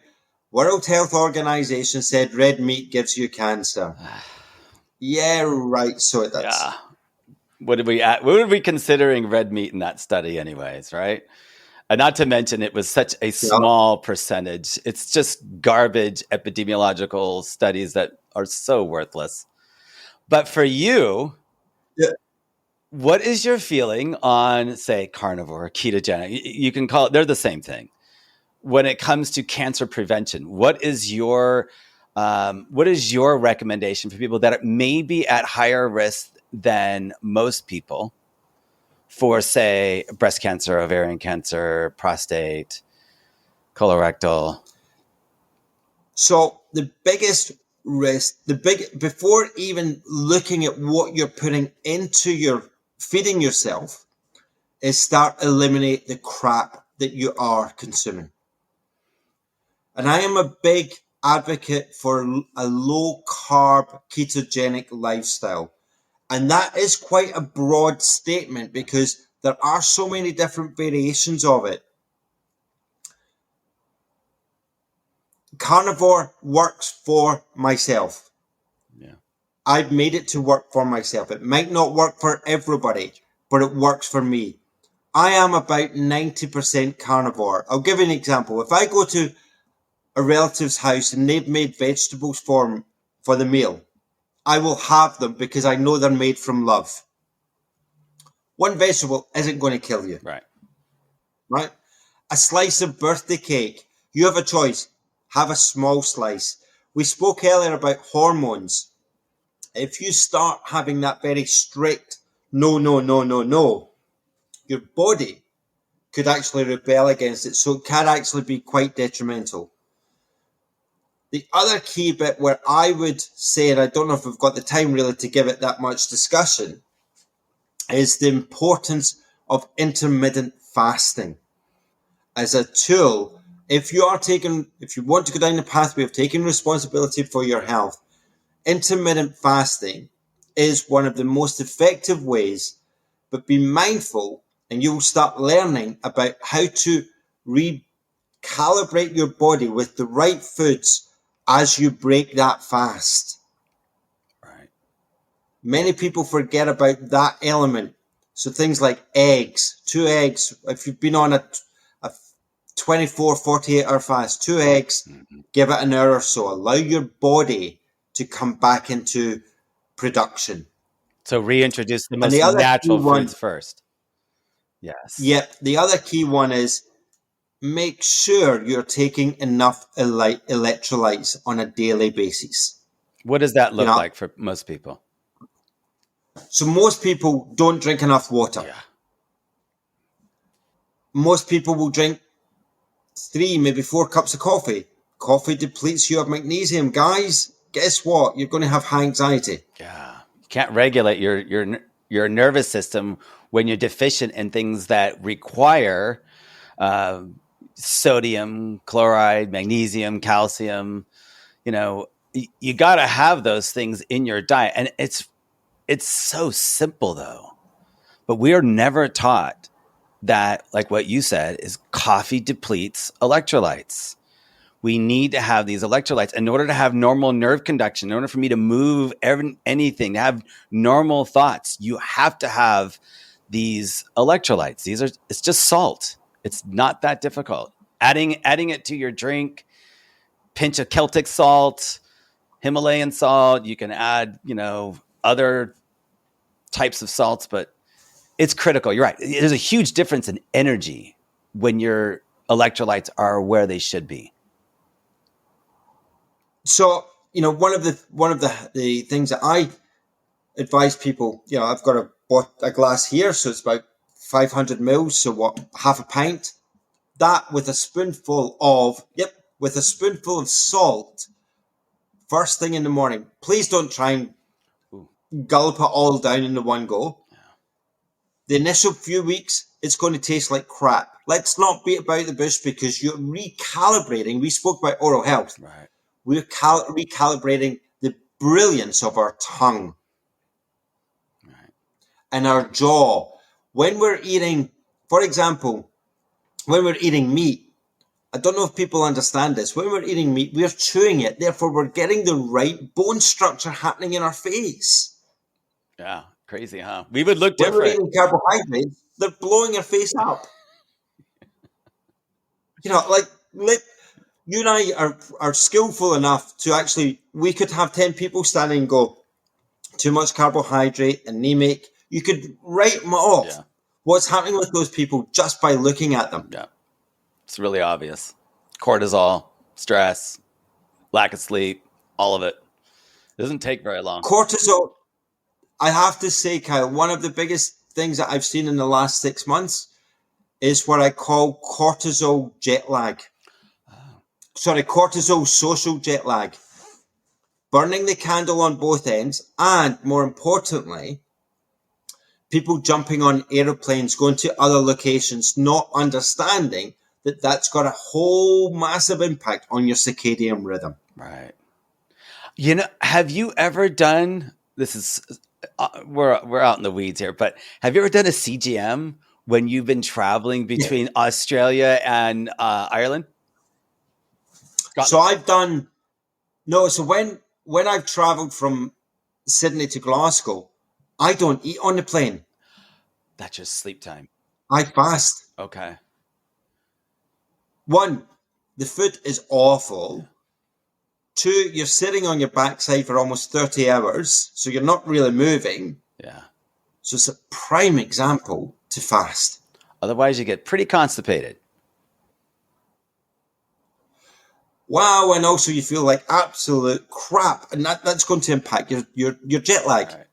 World Health Organization said red meat gives you cancer. Yeah, right, so it does. Yeah. What were we considering red meat in that study anyways, right? And not to mention it was such a Yeah. small percentage. It's just garbage epidemiological studies that are so worthless. But for you, Yeah. what is your feeling on, say, carnivore, ketogenic? You can call it, they're the same thing. When it comes to cancer prevention, what is your recommendation for people that may be at higher risk than most people for, say, breast cancer, ovarian cancer, prostate, colorectal? So the biggest risk, before even looking at what you're putting into your feeding yourself, is start eliminate the crap that you are consuming. And I am a big advocate for a low carb ketogenic lifestyle. And that is quite a broad statement because there are so many different variations of it. Carnivore works for myself. Yeah. I've made it to work for myself. It might not work for everybody, but it works for me. I am about 90% carnivore. I'll give you an example. If I go to a relative's house and they've made vegetables for the meal, I will have them because I know they're made from love. One vegetable isn't going to kill you. Right. Right? A slice of birthday cake. You have a choice. Have a small slice. We spoke earlier about hormones. If you start having that very strict no, no, no, no, no, your body could actually rebel against it. So it can actually be quite detrimental. The other key bit where I would say, and I don't know if we've got the time really to give it that much discussion, is the importance of intermittent fasting as a tool. If you want to go down the pathway of taking responsibility for your health, intermittent fasting is one of the most effective ways, but be mindful and you will start learning about how to recalibrate your body with the right foods as you break that fast. Right. Many people forget about that element. So things like eggs, 2 eggs, if you've been on a 24, 48 hour fast, 2 eggs, give it an hour or so. Allow your body to come back into production. So reintroduce the And most the other key natural one, foods first. Yes. the other key one is make sure you're taking enough electrolytes on a daily basis. What does that You look know, like for most people? so most people don't drink enough water. Yeah. Most people will drink 3, maybe 4 cups of coffee. Coffee depletes you of magnesium. Guys, guess what? You're going to have high anxiety. Yeah. You can't regulate your nervous system when you're deficient in things that require sodium, chloride, magnesium, calcium. You got to have those things in your diet. And it's so simple though. But we are never taught that, like what you said, is coffee depletes electrolytes. We need to have these electrolytes in order to have normal nerve conduction, in order for me to move anything, to have normal thoughts. You have to have these electrolytes. It's just salt. It's not that difficult. Adding it to your drink, pinch of Celtic salt, Himalayan salt. You can add, other types of salts, but it's critical. You're right. There's a huge difference in energy when your electrolytes are where they should be. So, one of the things that I advise people, I've got a glass here, so it's about 500 mils, so half a pint. That with a spoonful of salt first thing in the morning. Please don't try and gulp it all down in the one go. Yeah. The initial few weeks, it's going to taste like crap. Let's not beat about the bush, because you're recalibrating. We spoke about oral health. Right. We're recalibrating the brilliance of our tongue. Right. And our jaw. When we're eating, for example, when we're eating meat, I don't know if people understand this. When we're eating meat, we're chewing it. Therefore, we're getting the right bone structure happening in our face. Yeah, crazy, huh? We would look different. When we're eating carbohydrates, they're blowing our face up. You and I are skillful enough to actually, we could have 10 people standing and go, too much carbohydrate, anemic. You could write them off. Yeah. What's happening with those people just by looking at them? Yeah. It's really obvious. Cortisol, stress, lack of sleep, all of it. It doesn't take very long. Cortisol, I have to say, Kyle, one of the biggest things that I've seen in the last 6 months is what I call cortisol jet lag. Cortisol social jet lag. Burning the candle on both ends, and more importantly, people jumping on aeroplanes, going to other locations, not understanding that that's got a whole massive impact on your circadian rhythm. Right. Have you ever done, this is, we're out in the weeds here, but have you ever done a CGM when you've been traveling between Australia and Ireland? So when I've traveled from Sydney to Glasgow, I don't eat on the plane. That's just sleep time. I fast. Okay. One, the food is awful. Two, you're sitting on your backside for almost 30 hours, so you're not really moving. Yeah. So it's a prime example to fast. Otherwise, you get pretty constipated. Wow, and also you feel like absolute crap, and that's going to impact your jet lag. Right.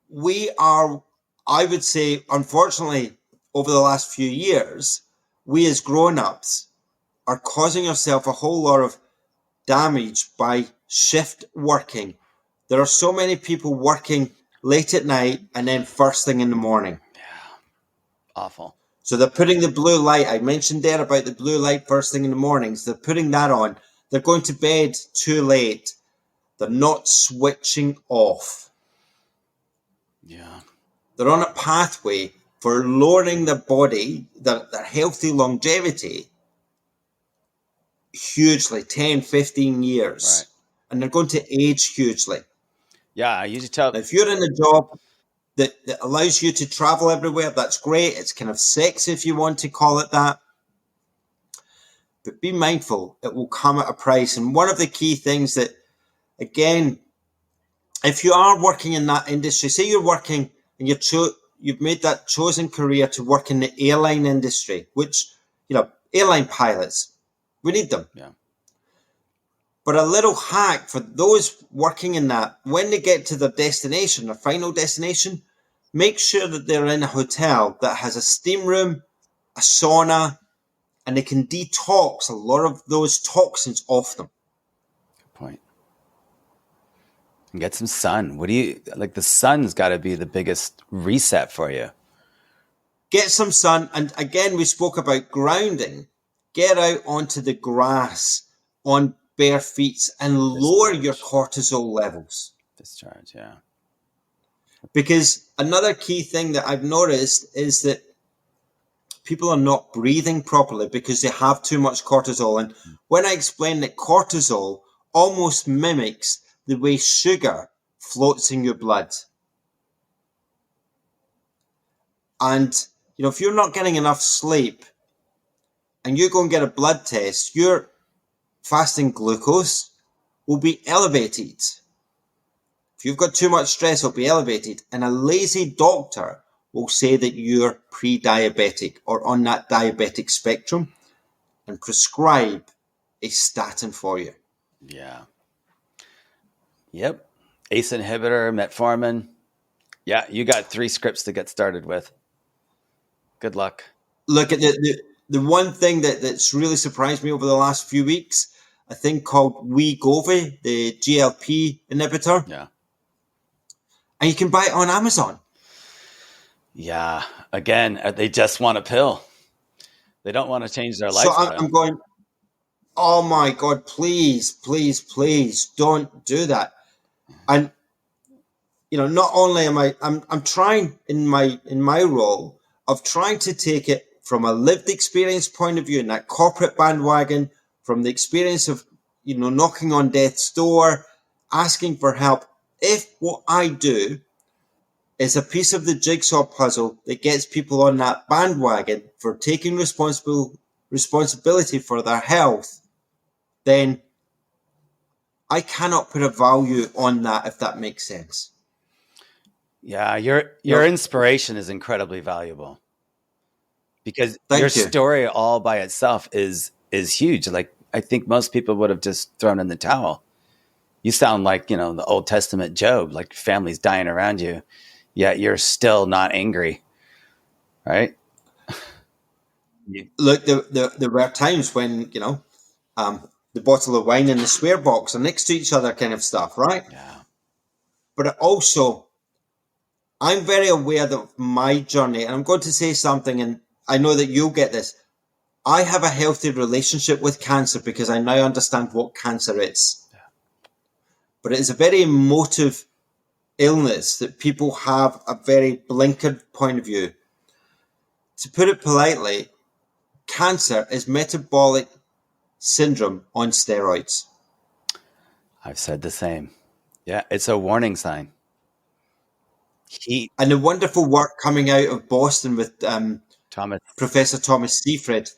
We are, I would say, unfortunately, over the last few years, we as grown-ups are causing ourselves a whole lot of damage by shift working. There are so many people working late at night and then first thing in the morning. Yeah, awful. So they're putting the blue light. I mentioned there about the blue light first thing in the mornings. They're putting that on. They're going to bed too late. They're not switching off. Yeah. They're on a pathway for lowering their body, their healthy longevity, hugely, 10, 15 years. Right. And they're going to age hugely. Yeah, I usually tell... Now, if you're in a job that allows you to travel everywhere, that's great. It's kind of sexy, if you want to call it that. But be mindful, it will come at a price. And one of the key things that, again, if you are working in that industry, say you're working and you've made that chosen career to work in the airline industry, which, airline pilots, we need them. Yeah. But a little hack for those working in that, when they get to their destination, their final destination, make sure that they're in a hotel that has a steam room, a sauna, and they can detox a lot of those toxins off them. Good point. And get some sun. The sun's got to be the biggest reset for you. Get some sun. And again, we spoke about grounding. Get out onto the grass on bare feet and lower your cortisol levels. Discharge, yeah. Because another key thing that I've noticed is that people are not breathing properly because they have too much cortisol. And when I explain that cortisol almost mimics the way sugar floats in your blood. And, if you're not getting enough sleep and you go and get a blood test, your fasting glucose will be elevated. If you've got too much stress, it'll be elevated. And a lazy doctor will say that you're pre-diabetic or on that diabetic spectrum and prescribe a statin for you. Yeah. Yep. ACE inhibitor, metformin. Yeah, you got 3 scripts to get started with. Good luck. Look at the one thing that's really surprised me over the last few weeks, a thing called Wegovy, the GLP inhibitor. Yeah. And you can buy it on Amazon. Yeah. Again, they just want a pill. They don't want to change their lifestyle. So I'm going, oh my God, please, please, please don't do that. And, not only am I'm trying in my role of trying to take it from a lived experience point of view in that corporate bandwagon, from the experience of, knocking on death's door, asking for help. If what I do is a piece of the jigsaw puzzle that gets people on that bandwagon for taking responsibility for their health, then I cannot put a value on that, if that makes sense. Yeah, your inspiration is incredibly valuable because your story all by itself is huge. Like, I think most people would have just thrown in the towel. You sound like, the Old Testament Job, like family's dying around you, yet you're still not angry, right? Look, there were times when, the bottle of wine and the swear box are next to each other kind of stuff, right? Yeah. But also, I'm very aware of my journey, and I'm going to say something, and I know that you'll get this. I have a healthy relationship with cancer because I now understand what cancer is. Yeah. But it is a very emotive illness that people have a very blinkered point of view. To put it politely, cancer is metabolic syndrome on steroids. I've said the same. Yeah, it's a warning sign. Heat. And the wonderful work coming out of Boston with Professor Thomas Seyfried.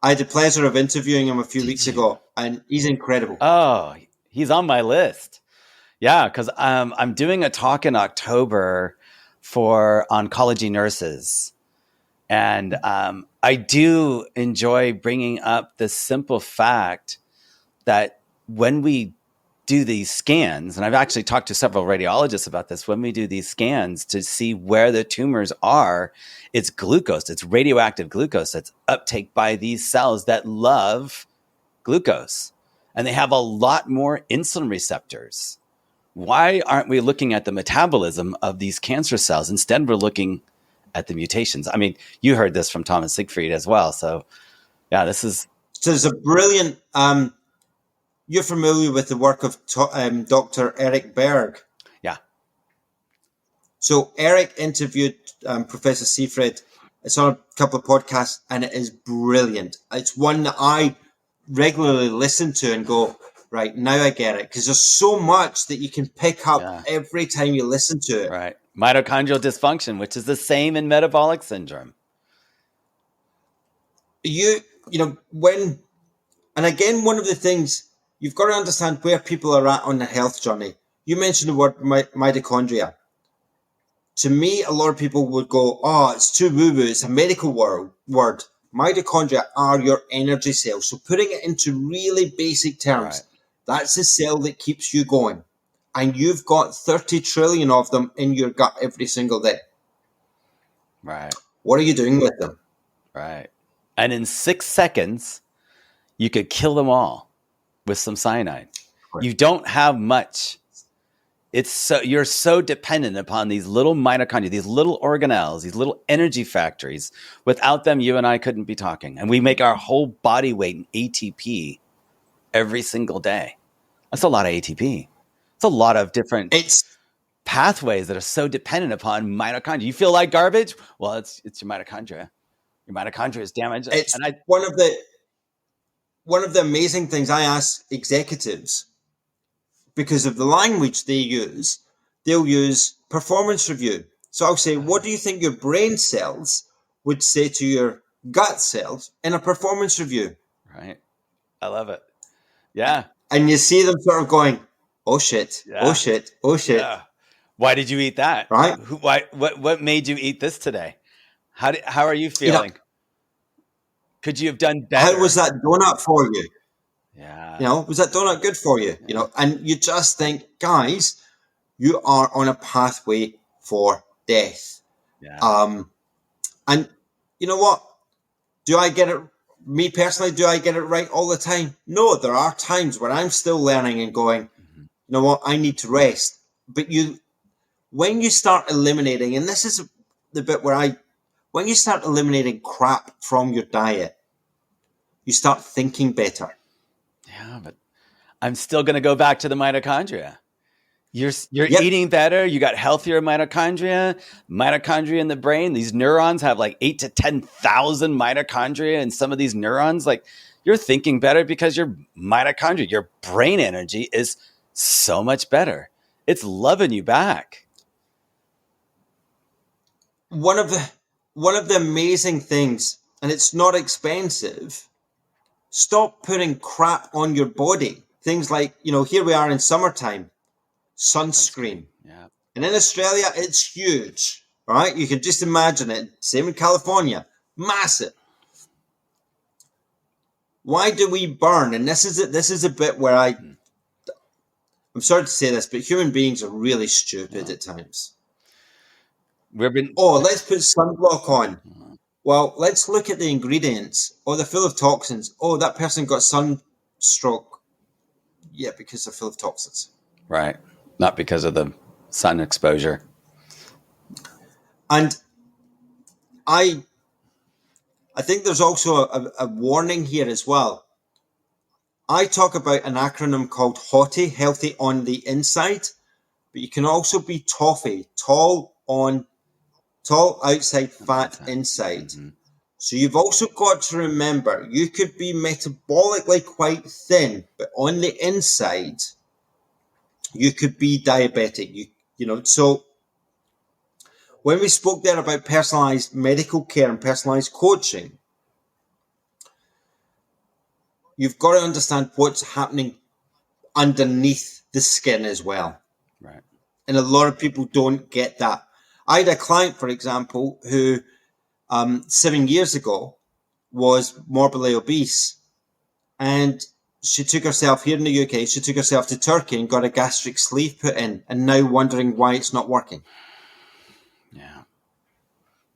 I had the pleasure of interviewing him a few weeks ago, and he's incredible. Oh, he's on my list. Yeah, because I'm doing a talk in October for oncology nurses. And I do enjoy bringing up the simple fact that when we do these scans, and I've actually talked to several radiologists about this, when we do these scans to see where the tumors are, it's glucose, it's radioactive glucose that's uptake by these cells that love glucose. And they have a lot more insulin receptors. Why aren't we looking at the metabolism of these cancer cells? Instead, we're looking at the mutations. I mean, you heard this from Thomas Seyfried as well. So, yeah, this is... So there's a brilliant... you're familiar with the work of Dr. Eric Berg. Yeah. So Eric interviewed Professor Seyfried. It's on a couple of podcasts, and it is brilliant. It's one that I regularly listen to and go, right, now I get it. Because there's so much that you can pick up every time you listen to it. Right. Mitochondrial dysfunction, which is the same in metabolic syndrome. When... And again, one of the things... You've got to understand where people are at on the health journey. You mentioned the word mitochondria. To me, a lot of people would go, oh, it's too woo-woo. It's a medical word. Mitochondria are your energy cells. So putting it into really basic terms, that's the cell that keeps you going. And you've got 30 trillion of them in your gut every single day. Right. What are you doing with them? Right. And in 6 seconds, you could kill them all with some cyanide. Right. You don't have much You're so dependent upon these little mitochondria, these little organelles, these little energy factories. Without them, you and I couldn't be talking. And we make our whole body weight in ATP every single day. That's a lot of ATP. It's a lot of different pathways that are so dependent upon mitochondria. You feel like garbage? Well, it's your mitochondria. Your mitochondria is damaged. It's one of the amazing things I ask executives, because of the language they use. They'll use performance review. So I'll say, what do you think your brain cells would say to your gut cells in a performance review? Right. I love it. Yeah. And you see them sort of going, oh shit, Yeah. oh shit, oh shit. Yeah. Why did you eat that? Right? What made you eat this today? How are you feeling? Could you have done better? How was that donut for you? Yeah. Was that donut good for you? And you just think, guys, you are on a pathway for death. Yeah. And you know what? Do I get it? Me personally, do I get it right all the time? No, there are times where I'm still learning and going, you know what? I need to rest. But when you start eliminating, and this is the bit when you start eliminating crap from your diet, you start thinking better. Yeah, but I'm still going to go back to the mitochondria. You're eating better. You got healthier mitochondria in the brain. These neurons have like 8 to 10,000 mitochondria, and some of these neurons, like, you're thinking better because your mitochondria, your brain energy is so much better. It's loving you back. One of the amazing things, and it's not expensive. Stop putting crap on your body. Things like, here we are in summertime, sunscreen. Yeah. And in Australia, it's huge, right? You can just imagine it. Same in California, massive. Why do we burn? And this is a bit where I'm sorry to say this, but human beings are really stupid at times. Let's put sunblock on. Well, let's look at the ingredients. They're full of toxins. That person got sunstroke. Yeah, because they're full of toxins. Right. Not because of the sun exposure. And I think there's also a warning here as well. I talk about an acronym called HOTI, healthy on the inside, but you can also be TOFI, tall outside, fat inside. Mm-hmm. So you've also got to remember, you could be metabolically quite thin, but on the inside, you could be diabetic. So when we spoke there about personalized medical care and personalized coaching, you've got to understand what's happening underneath the skin as well. Right. And a lot of people don't get that. I had a client, for example, who 7 years ago was morbidly obese, and she took herself here in the UK. She took herself to Turkey and got a gastric sleeve put in, and now wondering why it's not working. Yeah,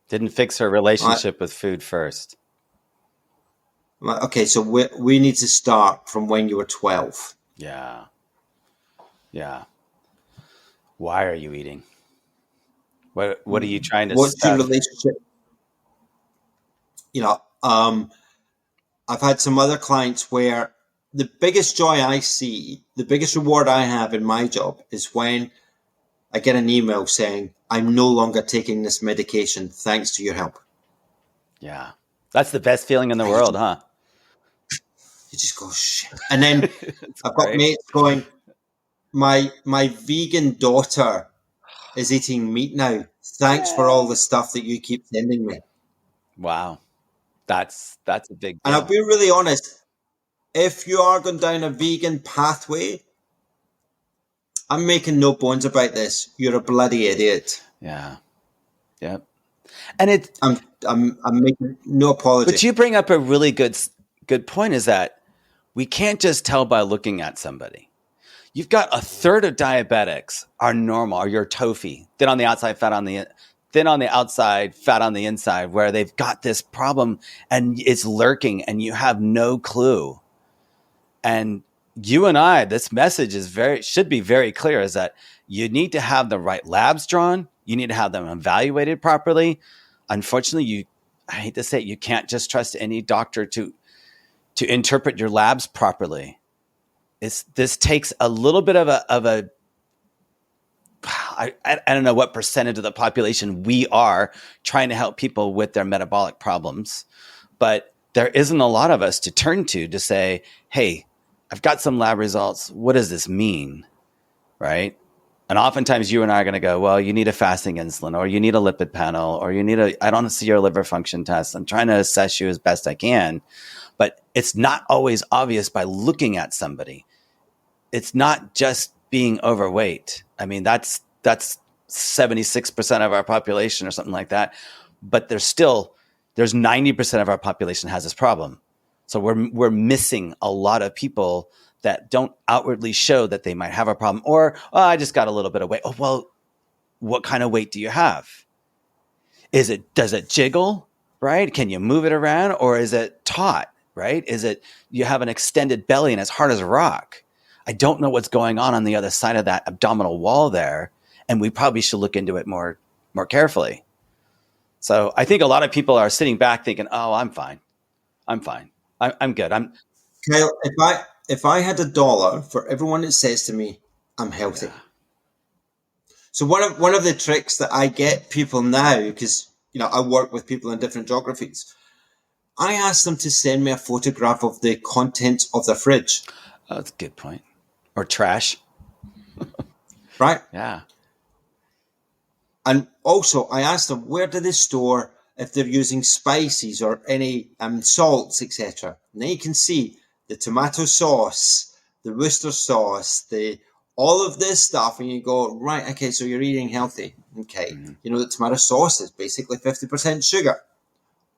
didn't fix her relationship with food first. Okay, so we need to start from when you were 12. Yeah. Why are you eating? What are you trying to? What's your relationship? I've had some other clients where the biggest joy I see, the biggest reward I have in my job is when I get an email saying, I'm no longer taking this medication thanks to your help. Yeah. That's the best feeling in the world, huh? You just go, shit. And then I've got mates going, my vegan daughter is eating meat now. Thanks for all the stuff that you keep sending me. Wow. That's a big deal. And I'll be really honest. If you are going down a vegan pathway, I'm making no bones about this. You're a bloody idiot. Yeah. Yep. And I'm making no apology. But you bring up a really good point, is that we can't just tell by looking at somebody. You've got a third of diabetics are normal, or you're TOFI, thin on the outside, fat on the outside, fat on the inside, where they've got this problem and it's lurking and you have no clue. And you and I, this message is should be very clear, is that you need to have the right labs drawn. You need to have them evaluated properly. Unfortunately, I hate to say it, you can't just trust any doctor to interpret your labs properly. This takes a little bit of a I don't know what percentage of the population we are trying to help people with their metabolic problems, but there isn't a lot of us to turn to say, hey, I've got some lab results. What does this mean? Right? And oftentimes you and I are going to go, well, you need a fasting insulin, or you need a lipid panel, or I don't see your liver function test. I'm trying to assess you as best I can. But it's not always obvious by looking at somebody. It's not just being overweight. I mean, that's 76% of our population or something like that. But there's 90% of our population has this problem. So we're missing a lot of people that don't outwardly show that they might have a problem, or, oh, I just got a little bit of weight. Oh, well, what kind of weight do you have? Does it jiggle, right? Can you move it around, or is it taut, right? Is it, you have an extended belly and it's hard as a rock? I don't know what's going on the other side of that abdominal wall there. And we probably should look into it more carefully. So I think a lot of people are sitting back thinking, oh, I'm fine. I'm good. Kyle, if I had $1 for everyone that says to me, I'm healthy. Yeah. So one of the tricks that I get people now, because I work with people in different geographies, I ask them to send me a photograph of the contents of their fridge. Oh, that's a good point. Or trash. Right? Yeah. And also, I ask them, where do they store if they're using spices or any salts, etc. And then you can see the tomato sauce, the Worcester sauce, all of this stuff, and you go, right, okay, so you're eating healthy. Okay. Mm-hmm. The tomato sauce is basically 50% sugar.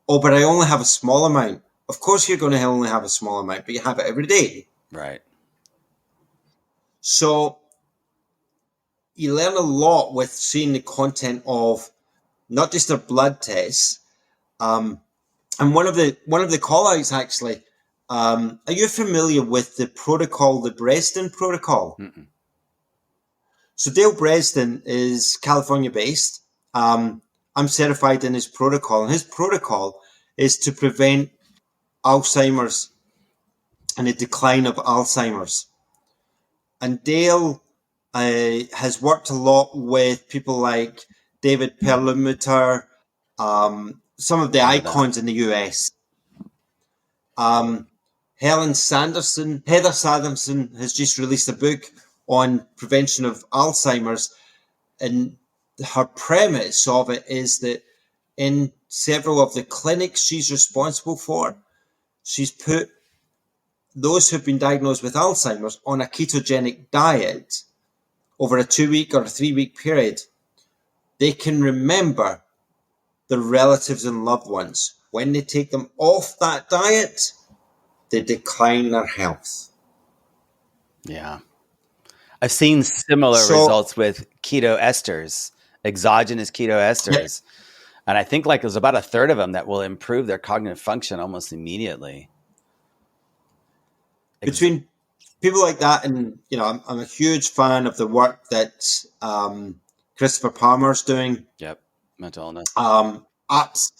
Oh, but I only have a small amount. Of course you're going to only have a small amount, but you have it every day. Right. So you learn a lot with seeing the content of not just their blood tests. And one of the call-outs, actually, are you familiar with the protocol, the Bredesen protocol? Mm-mm. So Dale Bredesen is California-based. I'm certified in his protocol, and his protocol is to prevent Alzheimer's and the decline of Alzheimer's. And Dale has worked a lot with people like David Perlmutter, some of the icons in the US. Heather Sanderson has just released a book on prevention of Alzheimer's, and her premise of it is that in several of the clinics she's responsible for, she's put those who've been diagnosed with Alzheimer's on a ketogenic diet over a 2-week or a 3-week period. They can remember their relatives and loved ones. When they take them off that diet, they decline their health. Yeah. I've seen similar results with keto esters, exogenous keto esters. Yeah. And I think there's about a third of them that will improve their cognitive function almost immediately. Between people like that, and I'm a huge fan of the work that Christopher Palmer's doing. Yep, mental illness. Apps.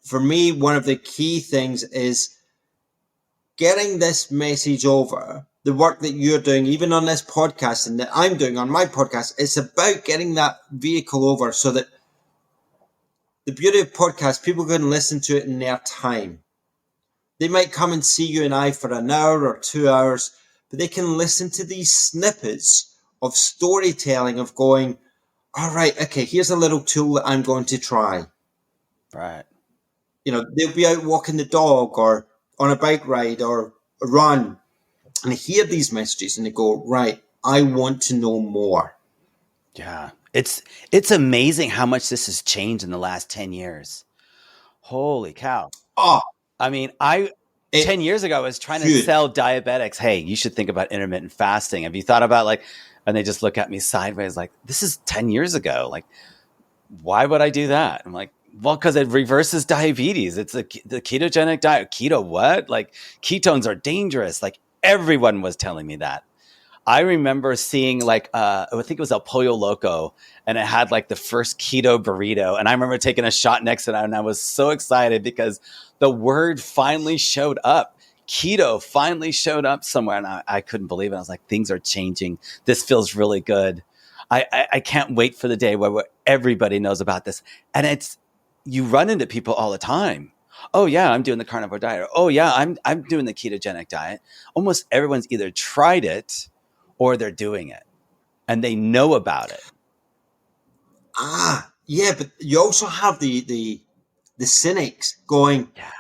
For me, one of the key things is getting this message over. The work that you're doing, even on this podcast, and that I'm doing on my podcast, it's about getting that vehicle over, so that the beauty of podcasts, people can listen to it in their time. They might come and see you and I for an hour or 2 hours, but they can listen to these snippets of storytelling of going, all right, okay, here's a little tool that I'm going to try. Right. They'll be out walking the dog or on a bike ride or a run, and they hear these messages and they go, right, I want to know more. Yeah. It's amazing how much this has changed in the last 10 years. Holy cow. Oh, I mean, 10 years ago, I was trying to sell diabetics, hey, you should think about intermittent fasting. Have you thought about and they just look at me sideways like, this is 10 years ago. Like, why would I do that? I'm like, well, because it reverses diabetes. It's the ketogenic diet. Keto what? Like, ketones are dangerous. Like, everyone was telling me that. I remember seeing like I think it was El Pollo Loco, and it had like the first keto burrito, and I remember taking a shot next to that, and I was so excited because the word finally showed up. Keto finally showed up somewhere, and I couldn't believe it. I was like, things are changing. This feels really good. I can't wait for the day where everybody knows about this. And it's, you run into people all the time. Oh yeah, I'm doing the carnivore diet. Or, oh yeah, I'm doing the ketogenic diet. Almost everyone's either tried it or they're doing it and they know about it. Yeah, but you also have the cynics going, Yeah.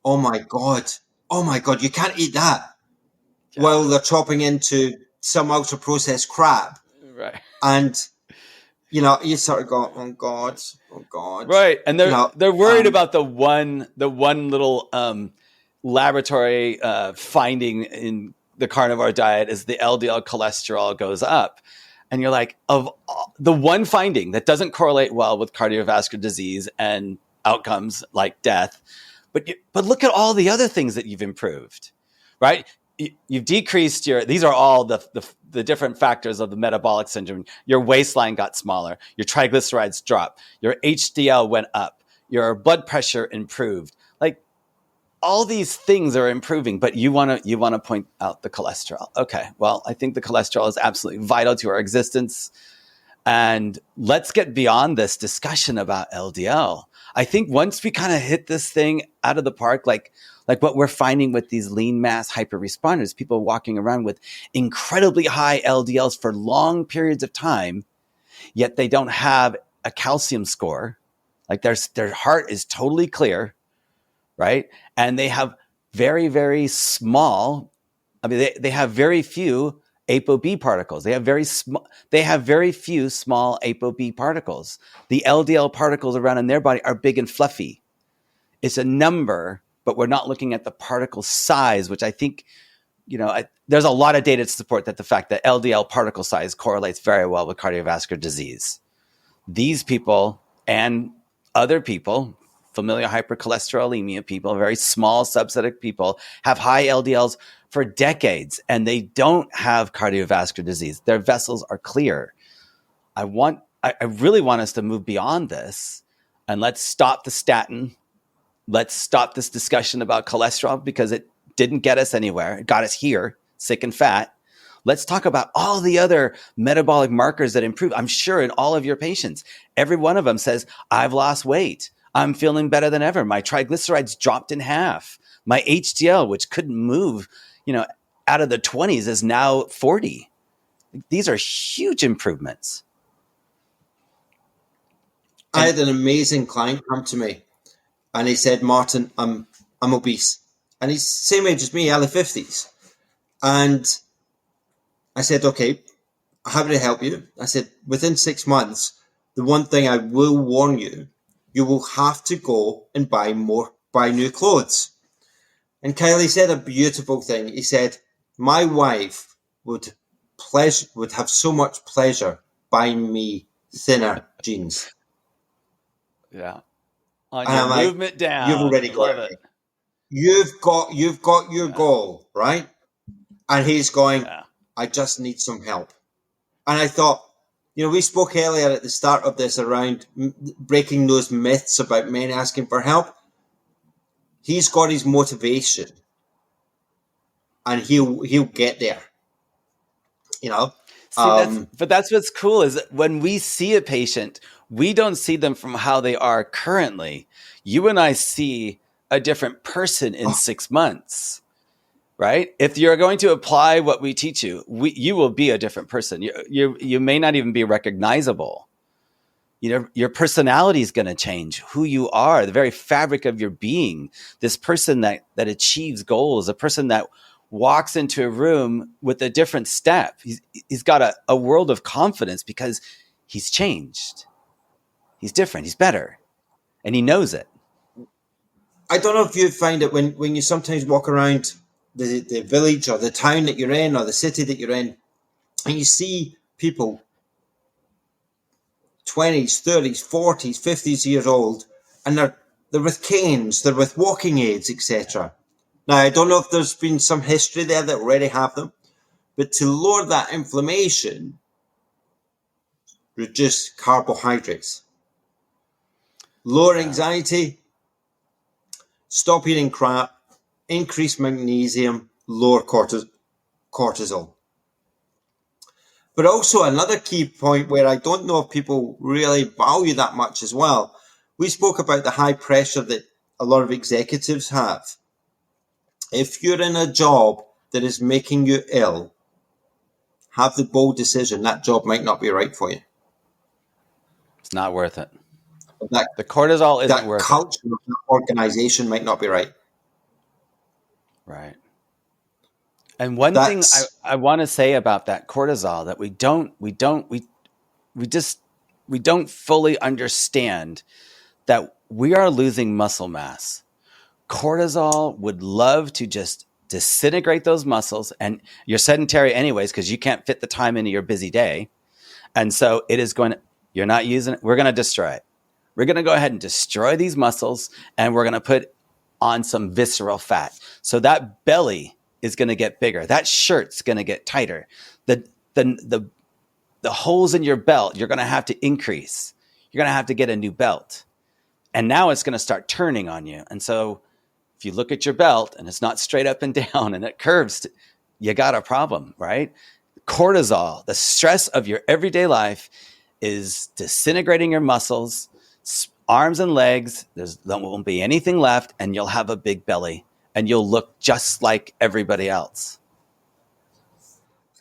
oh my god, you can't eat that, Yeah. while they're chopping into some ultra processed crap. Right. And you sort of go, oh god. Right. And they're worried about the one little laboratory finding in the carnivore diet is the LDL cholesterol goes up. And you're like, of the one finding that doesn't correlate well with cardiovascular disease and outcomes like death, but look at all the other things that you've improved, right? You've decreased these are all the different factors of the metabolic syndrome. Your waistline got smaller, your triglycerides dropped, your HDL went up, your blood pressure improved. Like, all these things are improving, but you want to point out the cholesterol. Okay, well, I think the cholesterol is absolutely vital to our existence. And let's get beyond this discussion about LDL. I think once we kind of hit this thing out of the park, like what we're finding with these lean mass hyper responders, people walking around with incredibly high LDLs for long periods of time, yet they don't have a calcium score. Like their heart is totally clear, right? And they have very, very small, they have very few ApoB particles. They have very few small ApoB particles. The LDL particles around in their body are big and fluffy. It's a number, but we're not looking at the particle size, which I think, there's a lot of data to support that the fact that LDL particle size correlates very well with cardiovascular disease. These people and other people, familial hypercholesterolemia people, a very small subset of people, have high LDLs for decades, and they don't have cardiovascular disease. Their vessels are clear. I really want us to move beyond this, and let's stop the statin. Let's stop this discussion about cholesterol because it didn't get us anywhere. It got us here, sick and fat. Let's talk about all the other metabolic markers that improve. I'm sure in all of your patients, every one of them says, I've lost weight. I'm feeling better than ever. My triglycerides dropped in half. My HDL, which couldn't move, out of the 20s, is now 40. These are huge improvements. I had an amazing client come to me, and he said, Martin, I'm obese. And he's the same age as me, early 50s. And I said, okay, how do I help you? I said, within 6 months, the one thing I will warn you, you will have to go and buy new clothes. And Kylie said a beautiful thing. He said, my wife would have so much pleasure buying me thinner jeans. Yeah. On your movement down. You've already got it. You've got your goal, right? And he's going, I just need some help. And I thought, we spoke earlier at the start of this around breaking those myths about men asking for help. He's got his motivation, and he'll get there. But that's what's cool is that when we see a patient, we don't see them from how they are currently. You and I see a different person in 6 months, right? If you're going to apply what we teach you, you will be a different person. You may not even be recognizable. Your personality is going to change, who you are, the very fabric of your being. This person that achieves goals, a person that walks into a room with a different step. He's got a world of confidence because he's changed. He's different. He's better. And he knows it. I don't know if you find it when you sometimes walk around the village or the town that you're in or the city that you're in, and you see people 20s, 30s, 40s, 50s years old, and they're with canes, they're with walking aids, etc. Now, I don't know if there's been some history there that already have them, but to lower that inflammation, reduce carbohydrates, lower Yeah. anxiety, stop eating crap, increase magnesium, lower cortisol. But also another key point where I don't know if people really value that much as well. We spoke about the high pressure that a lot of executives have. If you're in a job that is making you ill, have the bold decision that job might not be right for you. It's not worth it. That The cortisol isn't that worth it. culture of that organization might not be right. Right. And one thing That's I want to say about that cortisol that we don't fully understand that we are losing muscle mass. Cortisol would love to just disintegrate those muscles, and you're sedentary anyways because you can't fit the time into your busy day. And so it is going to, you're not using it. We're going to destroy it. We're going to go ahead and destroy these muscles, and we're going to put on some visceral fat. So that belly is going to get bigger. That shirt's going to get tighter. The, the, the holes in your belt, you're going to have to increase. You're going to have to get a new belt. And now it's going to start turning on you. And so if you look at your belt and it's not straight up and down and it curves, you got a problem, right? Cortisol, the stress of your everyday life, is disintegrating your muscles, arms and legs. There won't be anything left, and you'll have a big belly, and you'll look just like everybody else.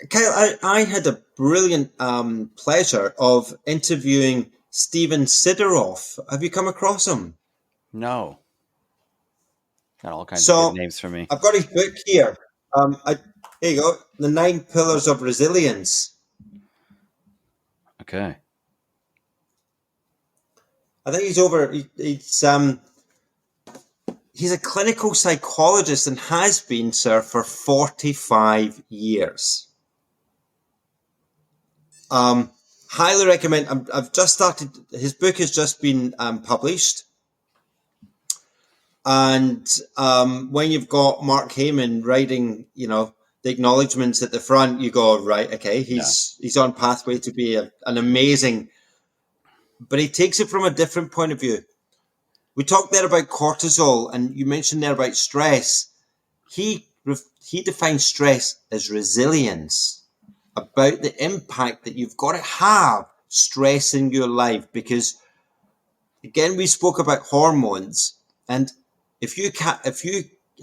Kyle. I had a brilliant pleasure of interviewing Steven Sidoroff. Have you come across him? No, got all kinds of good So names for me. I've got his book here. Here you go, The 9 Pillars of Resilience. Okay. I think he's a clinical psychologist and has been, sir, for 45 years. Highly recommend. I've just started. His book has just been published, and when you've got Mark Heyman writing, the acknowledgements at the front, you go, right, okay, he's on pathway to be an amazing. But he takes it from a different point of view. We talked there about cortisol, and you mentioned there about stress. He defines stress as resilience, about the impact that you've got to have stress in your life. Because again, we spoke about hormones, and if you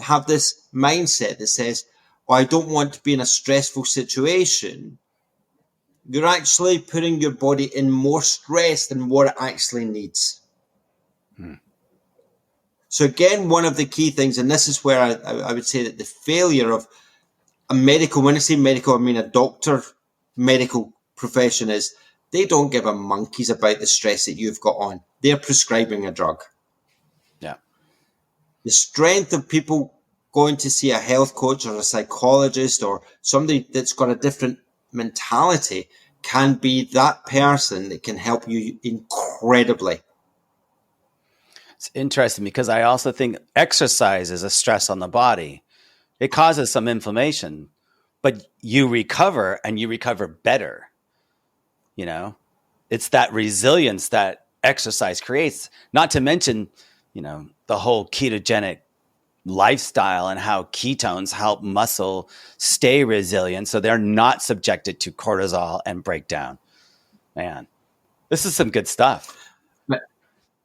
have this mindset that says, "Oh, I don't want to be in a stressful situation," you're actually putting your body in more stress than what it actually needs. So again, one of the key things, and this is where I would say that the failure of a medical, when I say medical, I mean a doctor, medical profession, is they don't give a monkeys about the stress that you've got on. They're prescribing a drug. Yeah. The strength of people going to see a health coach or a psychologist or somebody that's got a different mentality can be that person that can help you incredibly. It's interesting because I also think exercise is a stress on the body. It causes some inflammation, but you recover and you recover better. It's that resilience that exercise creates, not to mention, the whole ketogenic lifestyle and how ketones help muscle stay resilient so they're not subjected to cortisol and breakdown. Man, this is some good stuff.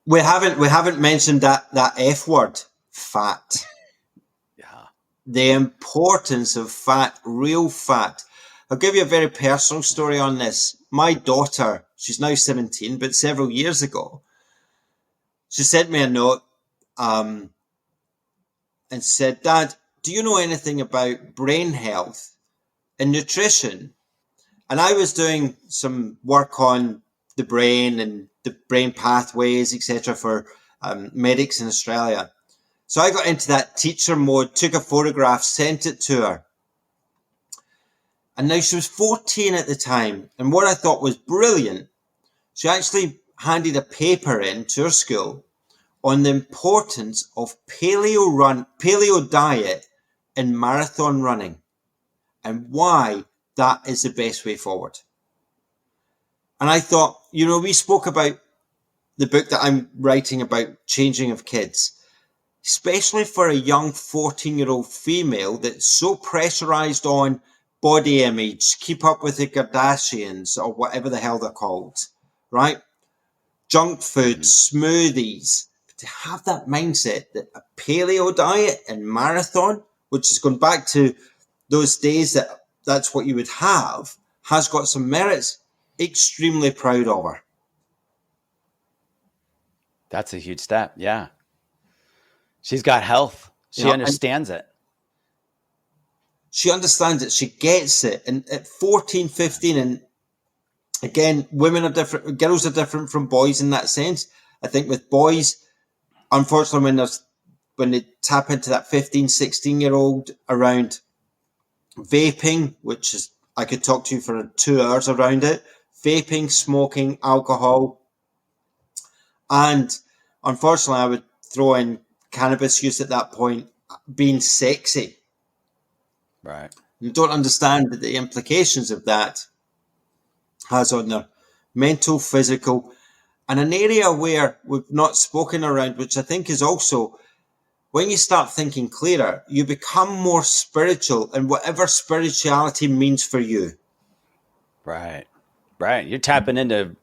We haven't mentioned that F word, fat. Yeah. The importance of fat, real fat. I'll give you a very personal story on this. My daughter, she's now 17, but several years ago, she sent me a note and said, "Dad, do you know anything about brain health and nutrition?" And I was doing some work on the brain and the brain pathways, etc., for medics in Australia. So I got into that teacher mode, took a photograph, sent it to her. And now she was 14 at the time. And what I thought was brilliant, she actually handed a paper in to her school on the importance of paleo diet in marathon running and why that is the best way forward. And I thought, we spoke about the book that I'm writing about changing of kids, especially for a young 14-year-old female that's so pressurized on body image, keep up with the Kardashians or whatever the hell they're called, right? Junk food, smoothies, to have that mindset that a paleo diet and marathon, which is going back to those days that's what you would have, has got some merits. Extremely proud of her. That's a huge step. Yeah. She's got health. She understands it. She understands it. She gets it. And at 14, 15, and again, women are different. Girls are different from boys in that sense. I think with boys, unfortunately, when they tap into that 15, 16-year-old around vaping, which is, I could talk to you for 2 hours around it, vaping, smoking, alcohol. And unfortunately, I would throw in cannabis use at that point being sexy. Right. You don't understand the implications of that has on their mental, physical, and an area where we've not spoken around, which I think is also, when you start thinking clearer, you become more spiritual and whatever spirituality means for you. Right. Right. You're tapping into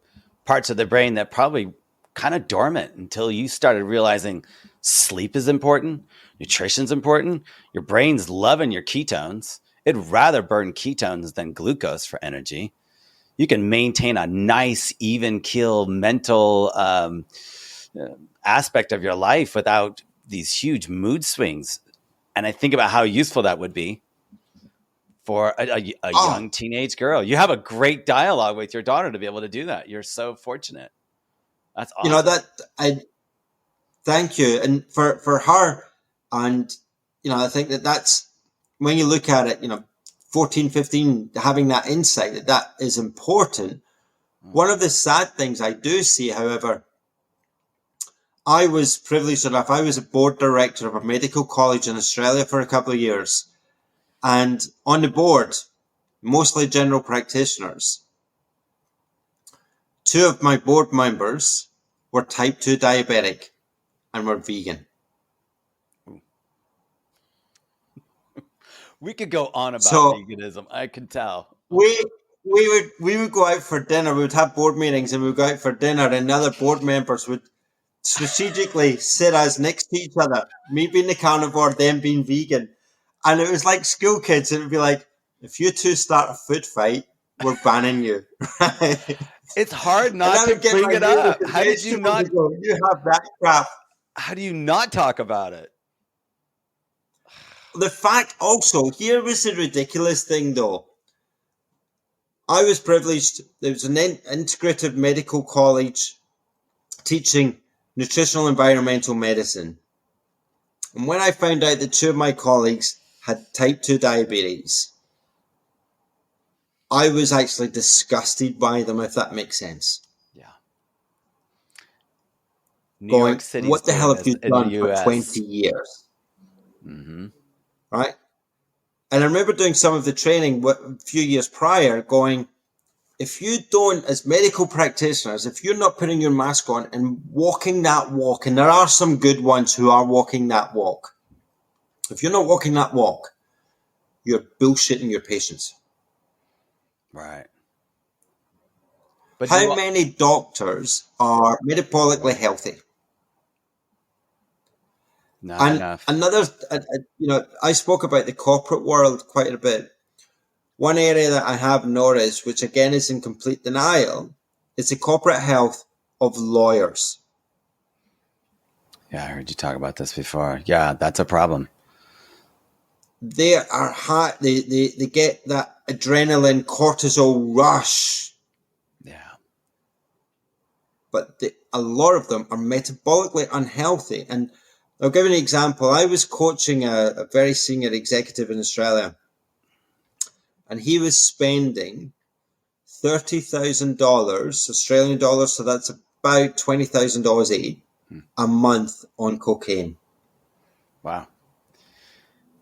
parts of the brain that probably kind of dormant until you started realizing sleep is important, nutrition's important. Your brain's loving your ketones. It'd rather burn ketones than glucose for energy. You can maintain a nice, even keel mental aspect of your life without these huge mood swings. And I think about how useful that would be for a young teenage girl. You have a great dialogue with your daughter to be able to do that. You're so fortunate. That's awesome. Thank you. And for her, and, I think that's, when you look at it, 14, 15, having that insight that is important. One of the sad things I do see, however, I was privileged enough. I was a board director of a medical college in Australia for a couple of years. And on the board, mostly general practitioners. 2 of my board members were type 2 diabetic and were vegan. We could go on about veganism. I can tell. We would go out for dinner. We would have board meetings and we would go out for dinner, and the other board members would strategically sit us next to each other. Me being the carnivore, them being vegan. And it was like school kids. It would be like, if you two start a food fight, we're banning you. Right? It's hard not to bring it up. How did you not? You have that crap. How do you not talk about it? The fact also, here was the ridiculous thing though. I was privileged. There was an integrative medical college teaching nutritional environmental medicine. And when I found out that 2 of my colleagues had type 2 diabetes, I was actually disgusted by them, if that makes sense. Yeah. New York City. What the hell have you done for 20 years? Mm-hmm. Right? And I remember doing some of the training a few years prior going, if you don't, as medical practitioners, if you're not putting your mask on and walking that walk, and there are some good ones who are walking that walk, if you're not walking that walk, you're bullshitting your patients. Right. But how many doctors are metabolically healthy? Not enough. Another, I spoke about the corporate world quite a bit. One area that I have noticed, which again is in complete denial, is the corporate health of lawyers. Yeah, I heard you talk about this before. Yeah, that's a problem. They are high. They get that adrenaline, cortisol rush. Yeah. But a lot of them are metabolically unhealthy. And I'll give you an example. I was coaching a very senior executive in Australia, and he was spending $30,000 Australian dollars, so that's about $20,000 a year, a month on cocaine. Wow.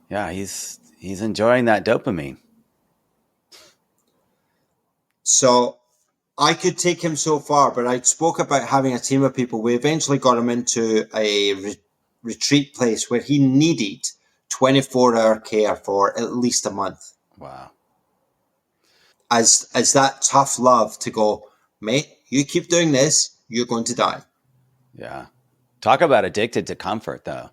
Yeah, he's enjoying that dopamine. So I could take him so far, but I spoke about having a team of people. We eventually got him into a retreat place where he needed 24-hour care for at least a month. Wow. As that tough love to go, mate, you keep doing this, you're going to die. Yeah. Talk about addicted to comfort, though.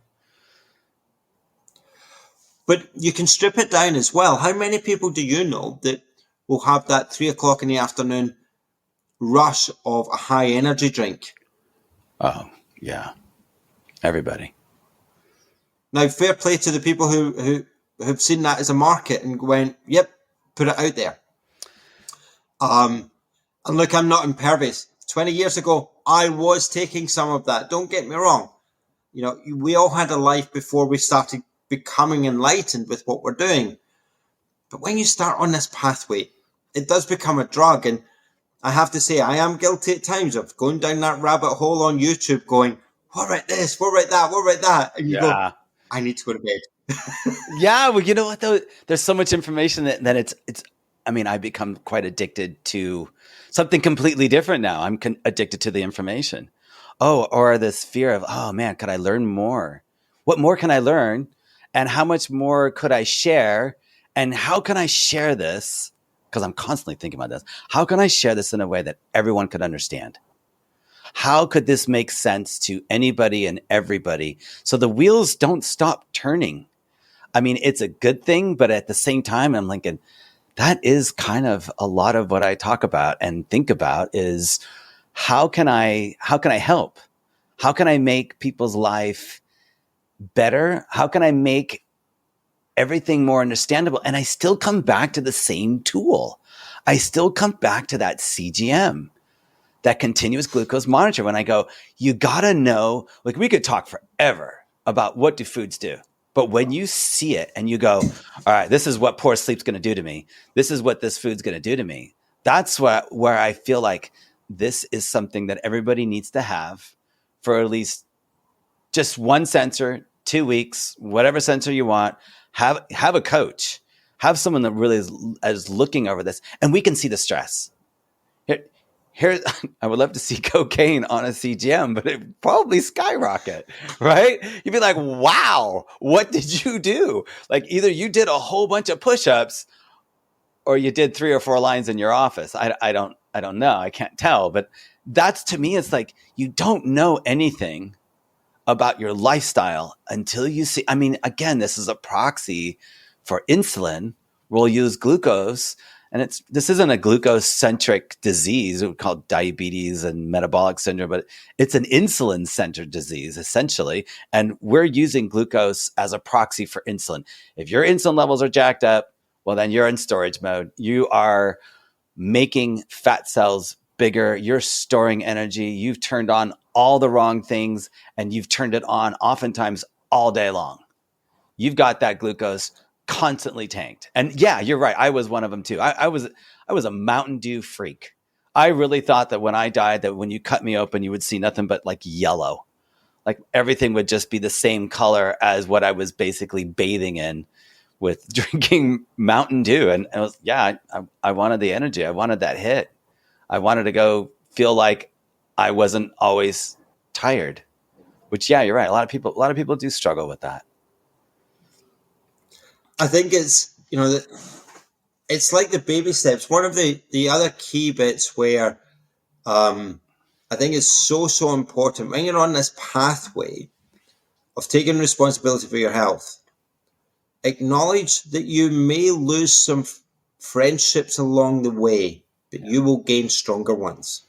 But you can strip it down as well. How many people do you know that will have that 3 o'clock in the afternoon rush of a high energy drink? Oh, yeah. Everybody. Now, fair play to the people who've seen that as a market and went, yep, put it out there. And look, I'm not impervious. 20 years ago, I was taking some of that. Don't get me wrong. You know, we all had a life before we started becoming enlightened with what we're doing. But when you start on this pathway, it does become a drug. And I have to say, I am guilty at times of going down that rabbit hole on YouTube going, what about this? What about that? What about that? And you go, Yeah. I need to go to bed. Yeah, well, you know what though? There's so much information that it's. I mean, I become quite addicted to something completely different now. I'm addicted to the information. Oh, or this fear of, oh man, could I learn more? What more can I learn? And how much more could I share? And how can I share this? Because I'm constantly thinking about this. How can I share this in a way that everyone could understand? How could this make sense to anybody and everybody so the wheels don't stop turning? I mean, it's a good thing, but at the same time, I'm thinking that is kind of a lot of what I talk about and think about is how can I help? How can I make people's life better? How can I make everything more understandable? And I still come back to the same tool. I still come back to that CGM, that continuous glucose monitor. When I go, you gotta know, like we could talk forever about what do foods do. But when you see it and you go, all right, this is what poor sleep's going to do to me. This is what this food's going to do to me. That's where I feel like this is something that everybody needs to have for at least just one sensor, 2 weeks, whatever sensor you want. Have a coach, have someone that really is looking over this, and we can see the stress. Here, here, I would love to see cocaine on a CGM, but it probably skyrocket, right? You'd be like, wow, what did you do? Like either you did a whole bunch of push-ups or you did 3 or 4 lines in your office. I don't know. I can't tell. But that's to me, it's like you don't know anything about your lifestyle until you see. I mean, again, this is a proxy for insulin. We'll use glucose, and this isn't a glucose centric disease called diabetes and metabolic syndrome, but it's an insulin centered disease essentially. And we're using glucose as a proxy for insulin. If your insulin levels are jacked up, well, then you're in storage mode. You are making fat cells bigger. You're storing energy. You've turned on all the wrong things and you've turned it on oftentimes all day long. You've got that glucose constantly tanked. And yeah, you're right. I was one of them too. I was a Mountain Dew freak. I really thought that when I died, that when you cut me open, you would see nothing but like yellow. Like everything would just be the same color as what I was basically bathing in with drinking Mountain Dew. And it was, yeah, I wanted the energy. I wanted that hit. I wanted to go feel like I wasn't always tired, which, yeah, you're right. A lot of people do struggle with that. I think it's, it's like the baby steps. One of the other key bits where I think is so important when you're on this pathway of taking responsibility for your health. Acknowledge that you may lose some friendships along the way, but you will gain stronger ones.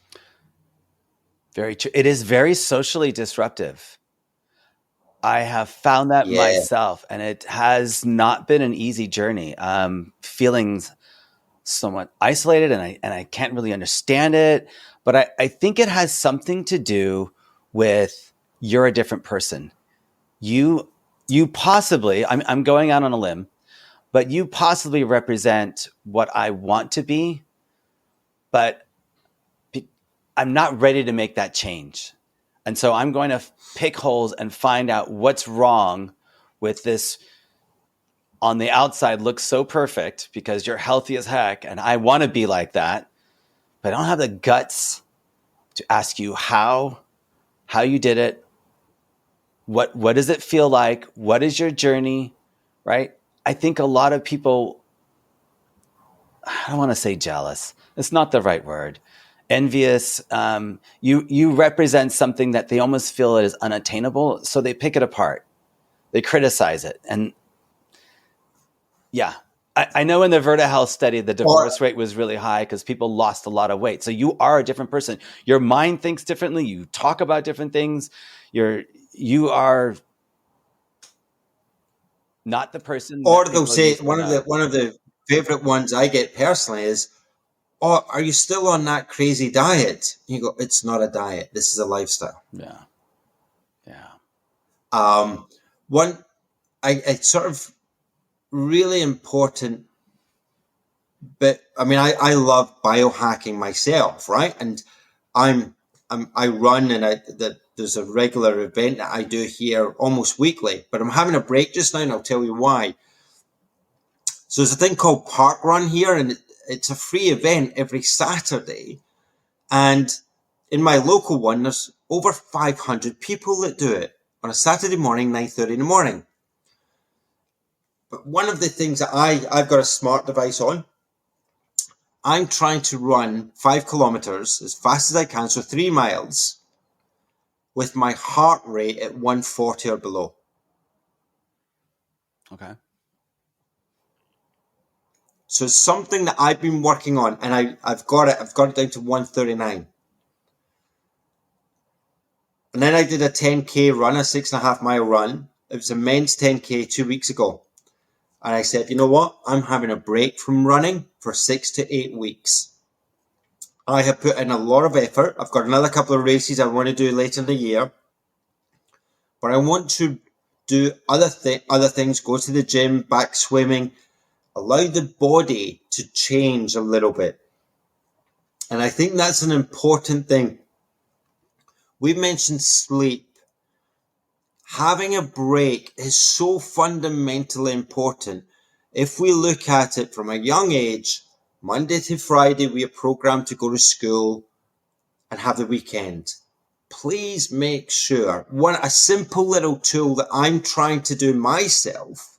Very true. It is very socially disruptive. I have found that Yeah. myself, and it has not been an easy journey. Feeling somewhat isolated, and I can't really understand it. But I think it has something to do with you're a different person. You you possibly I'm going out on a limb, but you possibly represent what I want to be, but I'm not ready to make that change And so I'm going to pick holes and find out what's wrong with this. On the outside looks so perfect because you're healthy as heck. And I want to be like that, but I don't have the guts to ask you how you did it. What does it feel like? What is your journey? Right? I think a lot of people, I don't want to say jealous. It's not the right word. Envious. You represent something that they almost feel is unattainable, so they pick it apart. They criticize it, and yeah, I know in the Verta Health study, the divorce rate was really high because people lost a lot of weight. So you are a different person. Your mind thinks differently. You talk about different things. You are not the person that Or they'll people say used to know. one of the favorite ones I get personally is, "Oh, are you still on that crazy diet?" You go, "It's not a diet. This is a lifestyle." Yeah, yeah, One, I sort of really important, but I mean, I love biohacking myself, right? And I run, and there's a regular event that I do here almost weekly, but I'm having a break just now, and I'll tell you why. So there's a thing called Park Run here, and it's a free event every Saturday. And in my local one, there's over 500 people that do it on a Saturday morning, 9:30 in the morning. But one of the things that I've got a smart device on, I'm trying to run 5 kilometers as fast as I can, so 3 miles, with my heart rate at 140 or below. okay. So it's something that I've been working on, and I've got it down to 139. And then I did a 10K run, a 6.5 mile run. It was a men's 10K 2 weeks ago. And I said, you know what? I'm having a break from running for 6 to 8 weeks. I have put in a lot of effort. I've got another couple of races I want to do later in the year. But I want to do other things, go to the gym, back swimming, allow the body to change a little bit. And I think that's an important thing. We mentioned sleep. Having a break is so fundamentally important. If we look at it from a young age, Monday to Friday, we are programmed to go to school and have the weekend. Please make sure, a simple little tool that I'm trying to do myself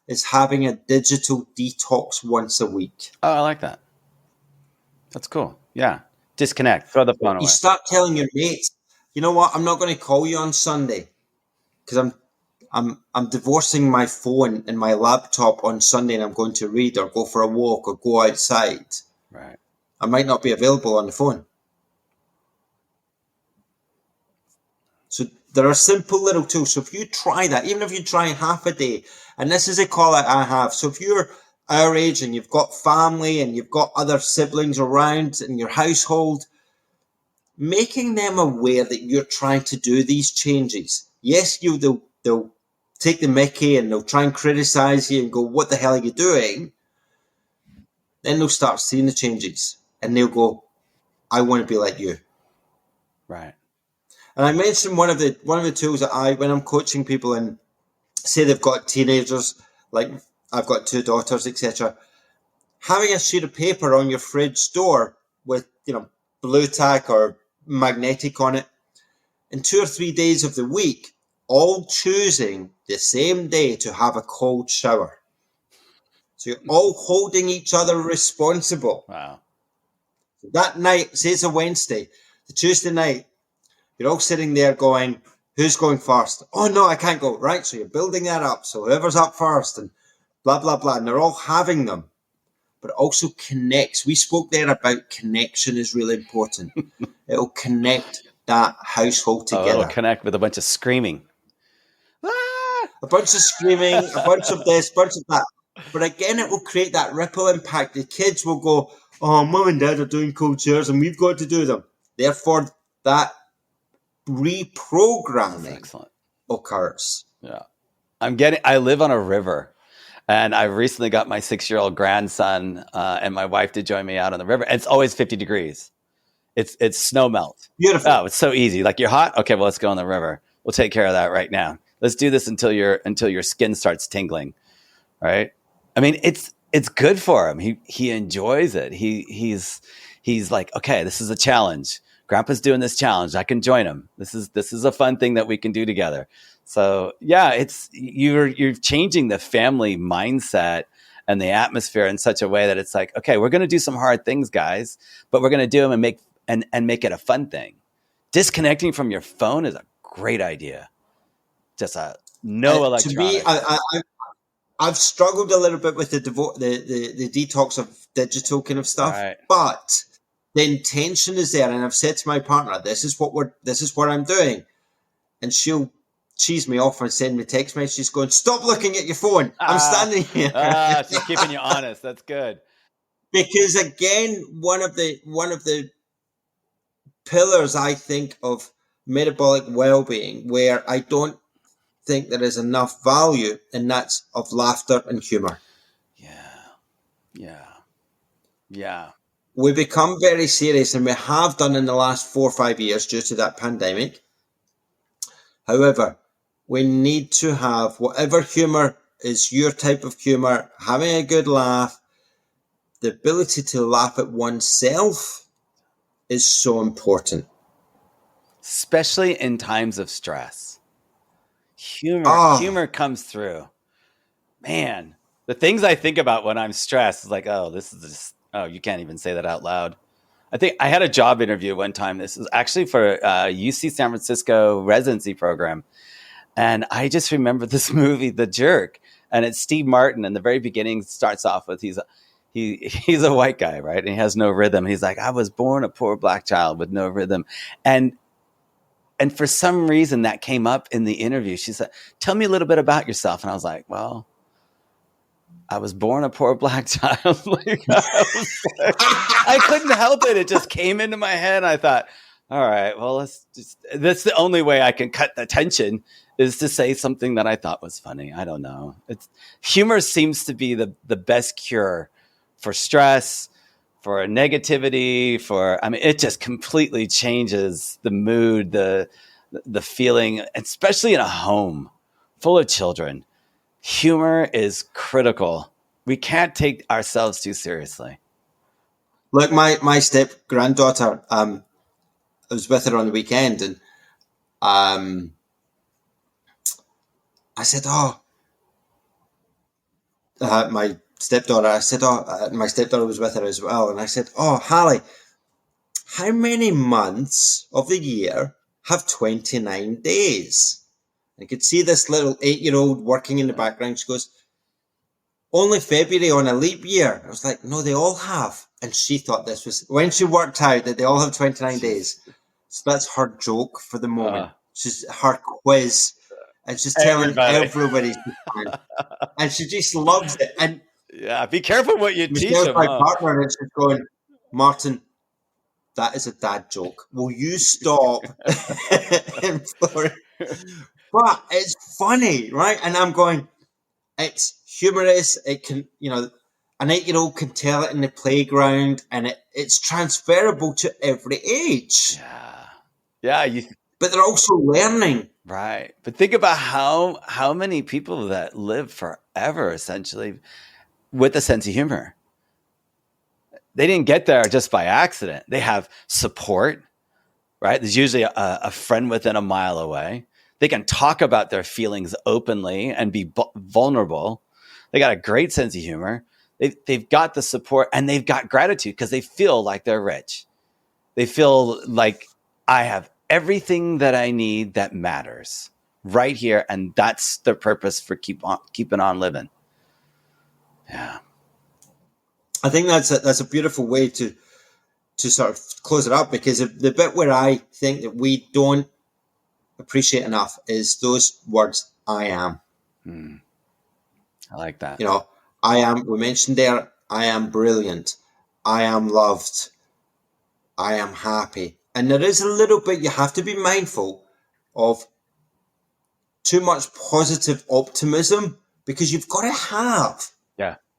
is having a digital detox once a week. Oh, I like that. That's cool. Yeah. Disconnect. Throw the phone You away. start telling your mates, you know what, I'm not going to call you on Sunday because I'm divorcing my phone and my laptop on Sunday, and I'm going to read or go for a walk or go outside. Right. I might not be available on the phone. So there are simple little tools. So if you try that, even if you try half a day, and this is a call that I have. So if you're our age and you've got family and you've got other siblings around in your household, making them aware that you're trying to do these changes. Yes, they'll take the mickey and they'll try and criticize you and go, what the hell are you doing? Then they'll start seeing the changes and they'll go, I want to be like you. Right. And I mentioned one of the tools that when I'm coaching people and say they've got teenagers, like I've got 2 daughters, etc. Having a sheet of paper on your fridge door with, blue tack or magnetic on it, in 2 or 3 days of the week, all choosing the same day to have a cold shower. So you're all holding each other responsible. Wow. That night, say it's a Wednesday, the Tuesday night, you're all sitting there going, who's going first? Oh, no, I can't go. Right, so you're building that up. So whoever's up first and blah, blah, blah. And they're all having them. But it also connects. We spoke there about connection is really important. It'll connect that household Oh, it'll together. connect with a bunch of screaming. Ah! A bunch of screaming, a bunch of this, a bunch of that. But again, it will create that ripple impact. The kids will go, oh, mum and dad are doing cold showers and we've got to do them. Therefore, that reprogramming occurs. Yeah. I live on a river, and I recently got my 6-year-old grandson and my wife to join me out on the river. And it's always 50 degrees. It's snow melt. Beautiful. Oh, it's so easy. Like, you're hot. Okay, well, let's go in the river. We'll take care of that right now. Let's do this until your skin starts tingling. Right? I mean, it's good for him. He enjoys it. He's like, okay, this is a challenge. Grandpa's doing this challenge. I can join him. This is a fun thing that we can do together. So yeah, it's you're changing the family mindset and the atmosphere in such a way that it's like, okay, we're going to do some hard things, guys, but we're going to do them and make it a fun thing. Disconnecting from your phone is a great idea. Just no To me, electronics. I've struggled a little bit with the detox of digital kind of stuff, Right. but the intention is there, and I've said to my partner, "This is what I'm doing," and she'll cheese me off and send me text messages going, "Stop looking at your phone. I'm standing here." She's keeping you honest. That's good. Because again, one of the pillars I think of metabolic well-being, where I don't think there is enough value, and that's of laughter and humor. Yeah. We become very serious, and we have done in the last 4 or 5 years due to that pandemic. However, we need to have whatever humor is your type of humor, having a good laugh. The ability to laugh at oneself is so important. Especially in times of stress. Humor comes through. Man, the things I think about when I'm stressed is like, oh, this is just, oh, you can't even say that out loud. I think I had a job interview one time. This was actually for UC San Francisco residency program. And I just remember this movie, The Jerk. And it's Steve Martin. And the very beginning starts off with he's a white guy, right? And he has no rhythm. He's like, I was born a poor black child with no rhythm. And for some reason that came up in the interview. She said, tell me a little bit about yourself. And I was like, well, I was born a poor black child. I couldn't help it. It just came into my head. I thought, all right, well, that's the only way I can cut the tension is to say something that I thought was funny. I don't know. Humor seems to be the best cure for stress, for negativity, it just completely changes the mood, the feeling, especially in a home full of children. Humor is critical. We can't take ourselves too seriously. Look, my step granddaughter, I was with her on the weekend, and I said, my stepdaughter, my stepdaughter was with her as well, and I said, Hallie, how many months of the year have 29 days? I could see this little 8-year-old working in the background. She goes, only February on a leap year. I was like, no, they all have. And she thought this was, when she worked out that they all have 29 days. So that's her joke for the moment. She's her quiz. And she's telling everybody. And she just loves it. And yeah, be careful what you teach them. My partner, and she's going, Martin, that is a dad joke. Will you stop? But it's funny, right? And I'm going, it's humorous. It can, an 8-year-old can tell it in the playground, and it's transferable to every age. Yeah. But they're also learning. Right. But think about how many people that live forever, essentially, with a sense of humor. They didn't get there just by accident. They have support, right? There's usually a friend within a mile away. They can talk about their feelings openly and be vulnerable. They got a great sense of humor. They've got the support, and they've got gratitude because they feel like they're rich. They feel like I have everything that I need that matters right here, and that's the purpose for keeping on living. Yeah, I think that's a beautiful way to sort of close it up, because the bit where I think that we don't appreciate enough is those words, I am. I like that. I am, we mentioned there, I am brilliant. I am loved. I am happy. And there is a little bit, you have to be mindful of too much positive optimism, because you've got to have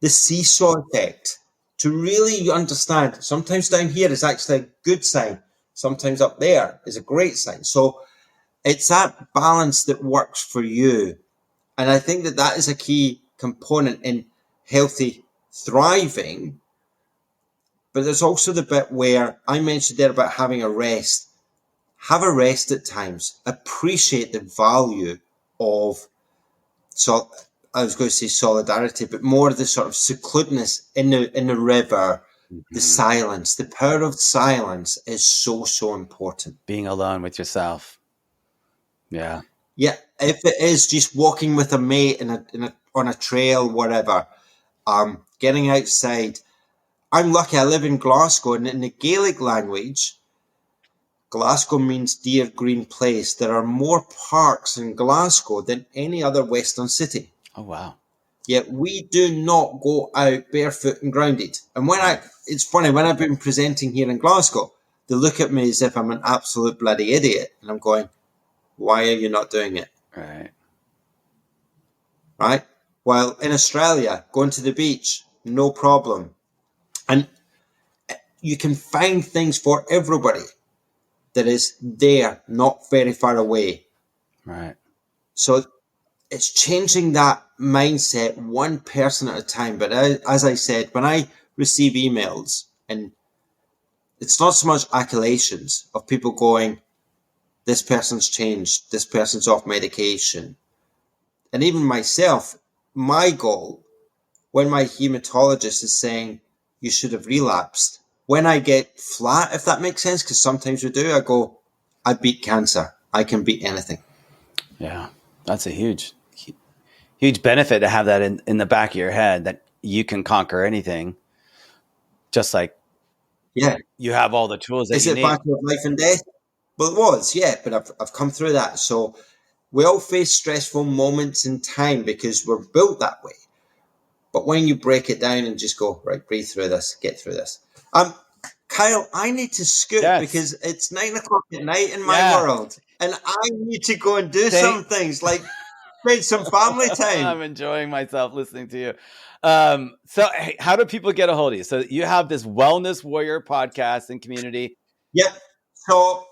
the seesaw effect to really understand. Sometimes down here is actually a good sign. sometimes up there is a great sign. So it's that balance that works for you. And I think that is a key component in healthy thriving. But there's also the bit where I mentioned there about having a rest. Have a rest at times. Appreciate the value of, so I was going to say solidarity, but more the sort of secludedness in the river, the silence. The power of silence is so important. Being alone with yourself. Yeah. Yeah, if it is just walking with a mate on a trail, whatever, getting outside. I'm lucky. I live in Glasgow, and in the Gaelic language, Glasgow means dear green place. There are more parks in Glasgow than any other Western city. Oh, wow. Yet we do not go out barefoot and grounded. And it's funny, when I've been presenting here in Glasgow, they look at me as if I'm an absolute bloody idiot. And I'm going, why are you not doing it? Right. Right? While in Australia, going to the beach, no problem. And you can find things for everybody that is there, not very far away. Right. So it's changing that mindset one person at a time. But as I said, when I receive emails, and it's not so much accolations of people going, this person's changed, this person's off medication. And even myself, my goal, when my hematologist is saying you should have relapsed, when I get flat, if that makes sense, because sometimes we do, I go, I beat cancer. I can beat anything. Yeah. That's a huge benefit to have that in the back of your head, that you can conquer anything. Just like you have all the tools that Is you it need. a battle of life and death? Well, it was, yeah, but I've come through that. So we all face stressful moments in time because we're built that way. But when you break it down and just go, right, breathe through this, get through this. Kyle, I need to scoot because it's 9:00 at night in my world. And I need to go and do some things like spend some family time. I'm enjoying myself listening to you. So hey, how do people get a hold of you? So you have this Wellness Warrior podcast and community. Yep. So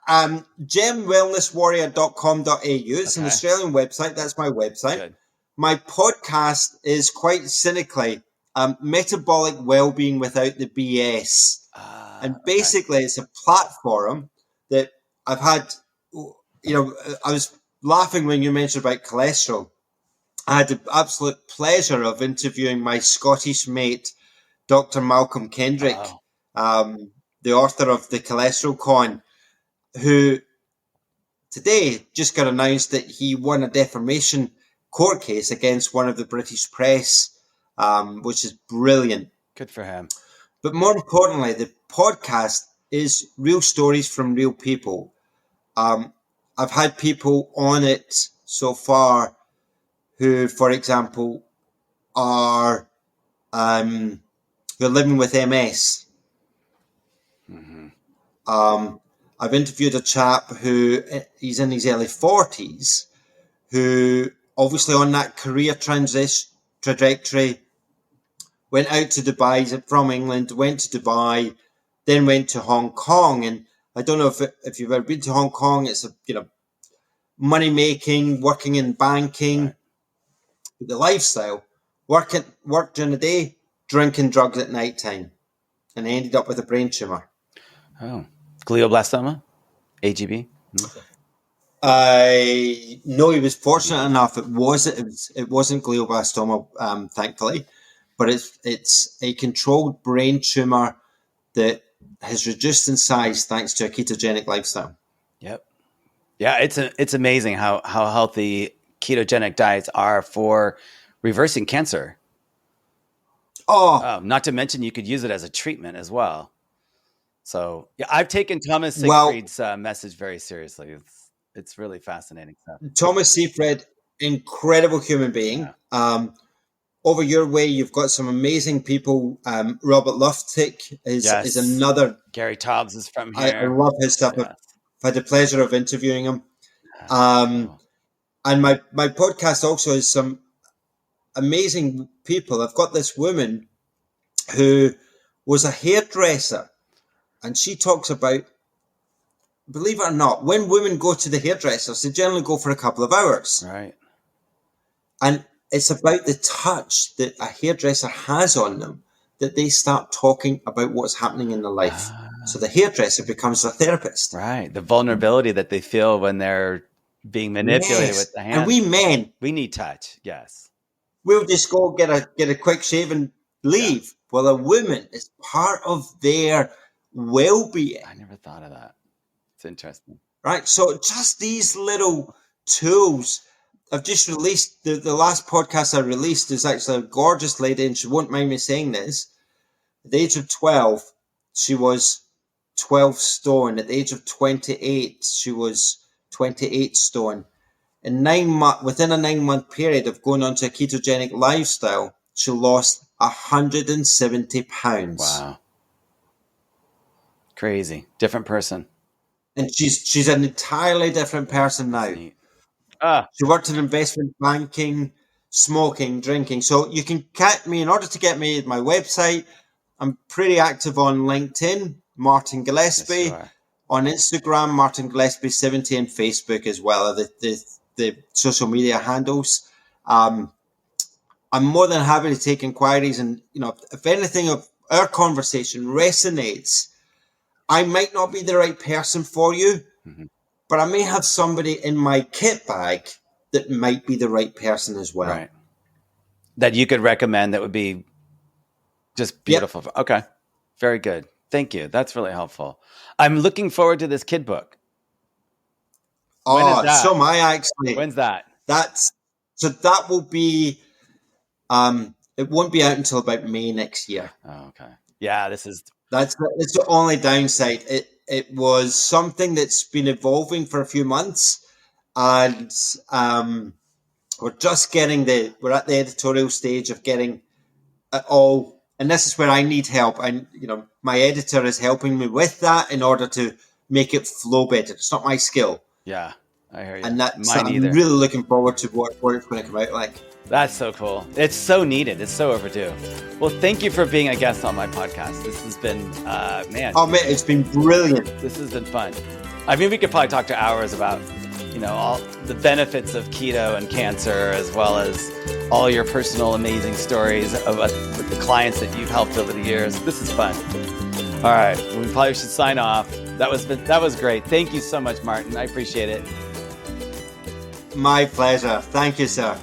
gemwellnesswarrior.com.au. It's an Australian website. That's my website. Good. My podcast is quite cynically metabolic well-being without the BS. And basically it's a platform that I've had, I was laughing when you mentioned about cholesterol. I had the absolute pleasure of interviewing my Scottish mate, Dr. Malcolm Kendrick, the author of The Cholesterol Con, who today just got announced that he won a defamation court case against one of the British press, which is brilliant. Good for him. But more importantly, the podcast is real stories from real people. I've had people on it so far who, for example, are who are living with MS. I've interviewed a chap who he's in his early 40s, who obviously on that career trajectory went out to Dubai, from England, went to Dubai, then went to Hong Kong. And I don't know if you've ever been to Hong Kong. It's money making, working in banking, the lifestyle, work during the day, drinking drugs at night time, and ended up with a brain tumor. Oh, glioblastoma, AGB. I know he was fortunate enough. It wasn't glioblastoma, thankfully, but it's a controlled brain tumor that has reduced in size thanks to a ketogenic lifestyle. Yep. Yeah, it's amazing how healthy ketogenic diets are for reversing cancer. Oh, not to mention you could use it as a treatment as well. So yeah, I've taken Thomas Siegfried's message very seriously. It's really fascinating stuff. Thomas Siegfried, incredible human being. Yeah. Over your way, you've got some amazing people. Robert Luftick is another. Gary Tobbs is from here. I love his stuff. Yes. I've had the pleasure of interviewing him. Cool. And my podcast also has some amazing people. I've got this woman who was a hairdresser, and she talks about believe it or not, when women go to the hairdressers, they generally go for a couple of hours. Right. And it's about the touch that a hairdresser has on them that they start talking about what's happening in their life. So the hairdresser becomes their therapist. Right. The vulnerability that they feel when they're being manipulated with the hands. And we men, we need touch. Yes. We'll just go get a quick shave and leave. Yeah. Well, a woman is part of their well-being. I never thought of that. It's interesting. Right. So just these little tools. I've just released the last podcast I released is actually a gorgeous lady, and she won't mind me saying this. At the age of 12, she was 12 stone. At the age of 28, she was 28 stone. In within a 9-month period of going on to a ketogenic lifestyle, she lost 170 pounds. Wow. Crazy. Different person. And she's an entirely different person now. She worked in investment banking, smoking, drinking. So you can get me, in order to get me, my website, I'm pretty active on LinkedIn, Martin Gillespie. Yes, on Instagram, Martin Gillespie 70, and Facebook as well, the social media handles. I'm more than happy to take inquiries, and if anything of our conversation resonates, I might not be the right person for you, but I may have somebody in my kit bag that might be the right person as well. Right. That you could recommend that would be just beautiful. Yep. Okay. Very good. Thank you. That's really helpful. I'm looking forward to this kid book. Oh, so am I actually. When's that? That will be, it won't be out until about May next year. Oh, okay. Yeah, that's the only downside. It was something that's been evolving for a few months, and we're just we're at the editorial stage of getting it all, and this is where I need help. And my editor is helping me with that in order to make it flow better. It's not my skill. Yeah, I hear you. And I'm really looking forward to what it's going to come out like. That's so cool. It's so needed. It's so overdue. Well, thank you for being a guest on my podcast. This has been, man. Oh, man, it's been brilliant. This has been fun. I mean, we could probably talk to hours about, all the benefits of keto and cancer, as well as all your personal amazing stories with the clients that you've helped over the years. This is fun. All right. We probably should sign off. That was great. Thank you so much, Martin. I appreciate it. My pleasure. Thank you, sir.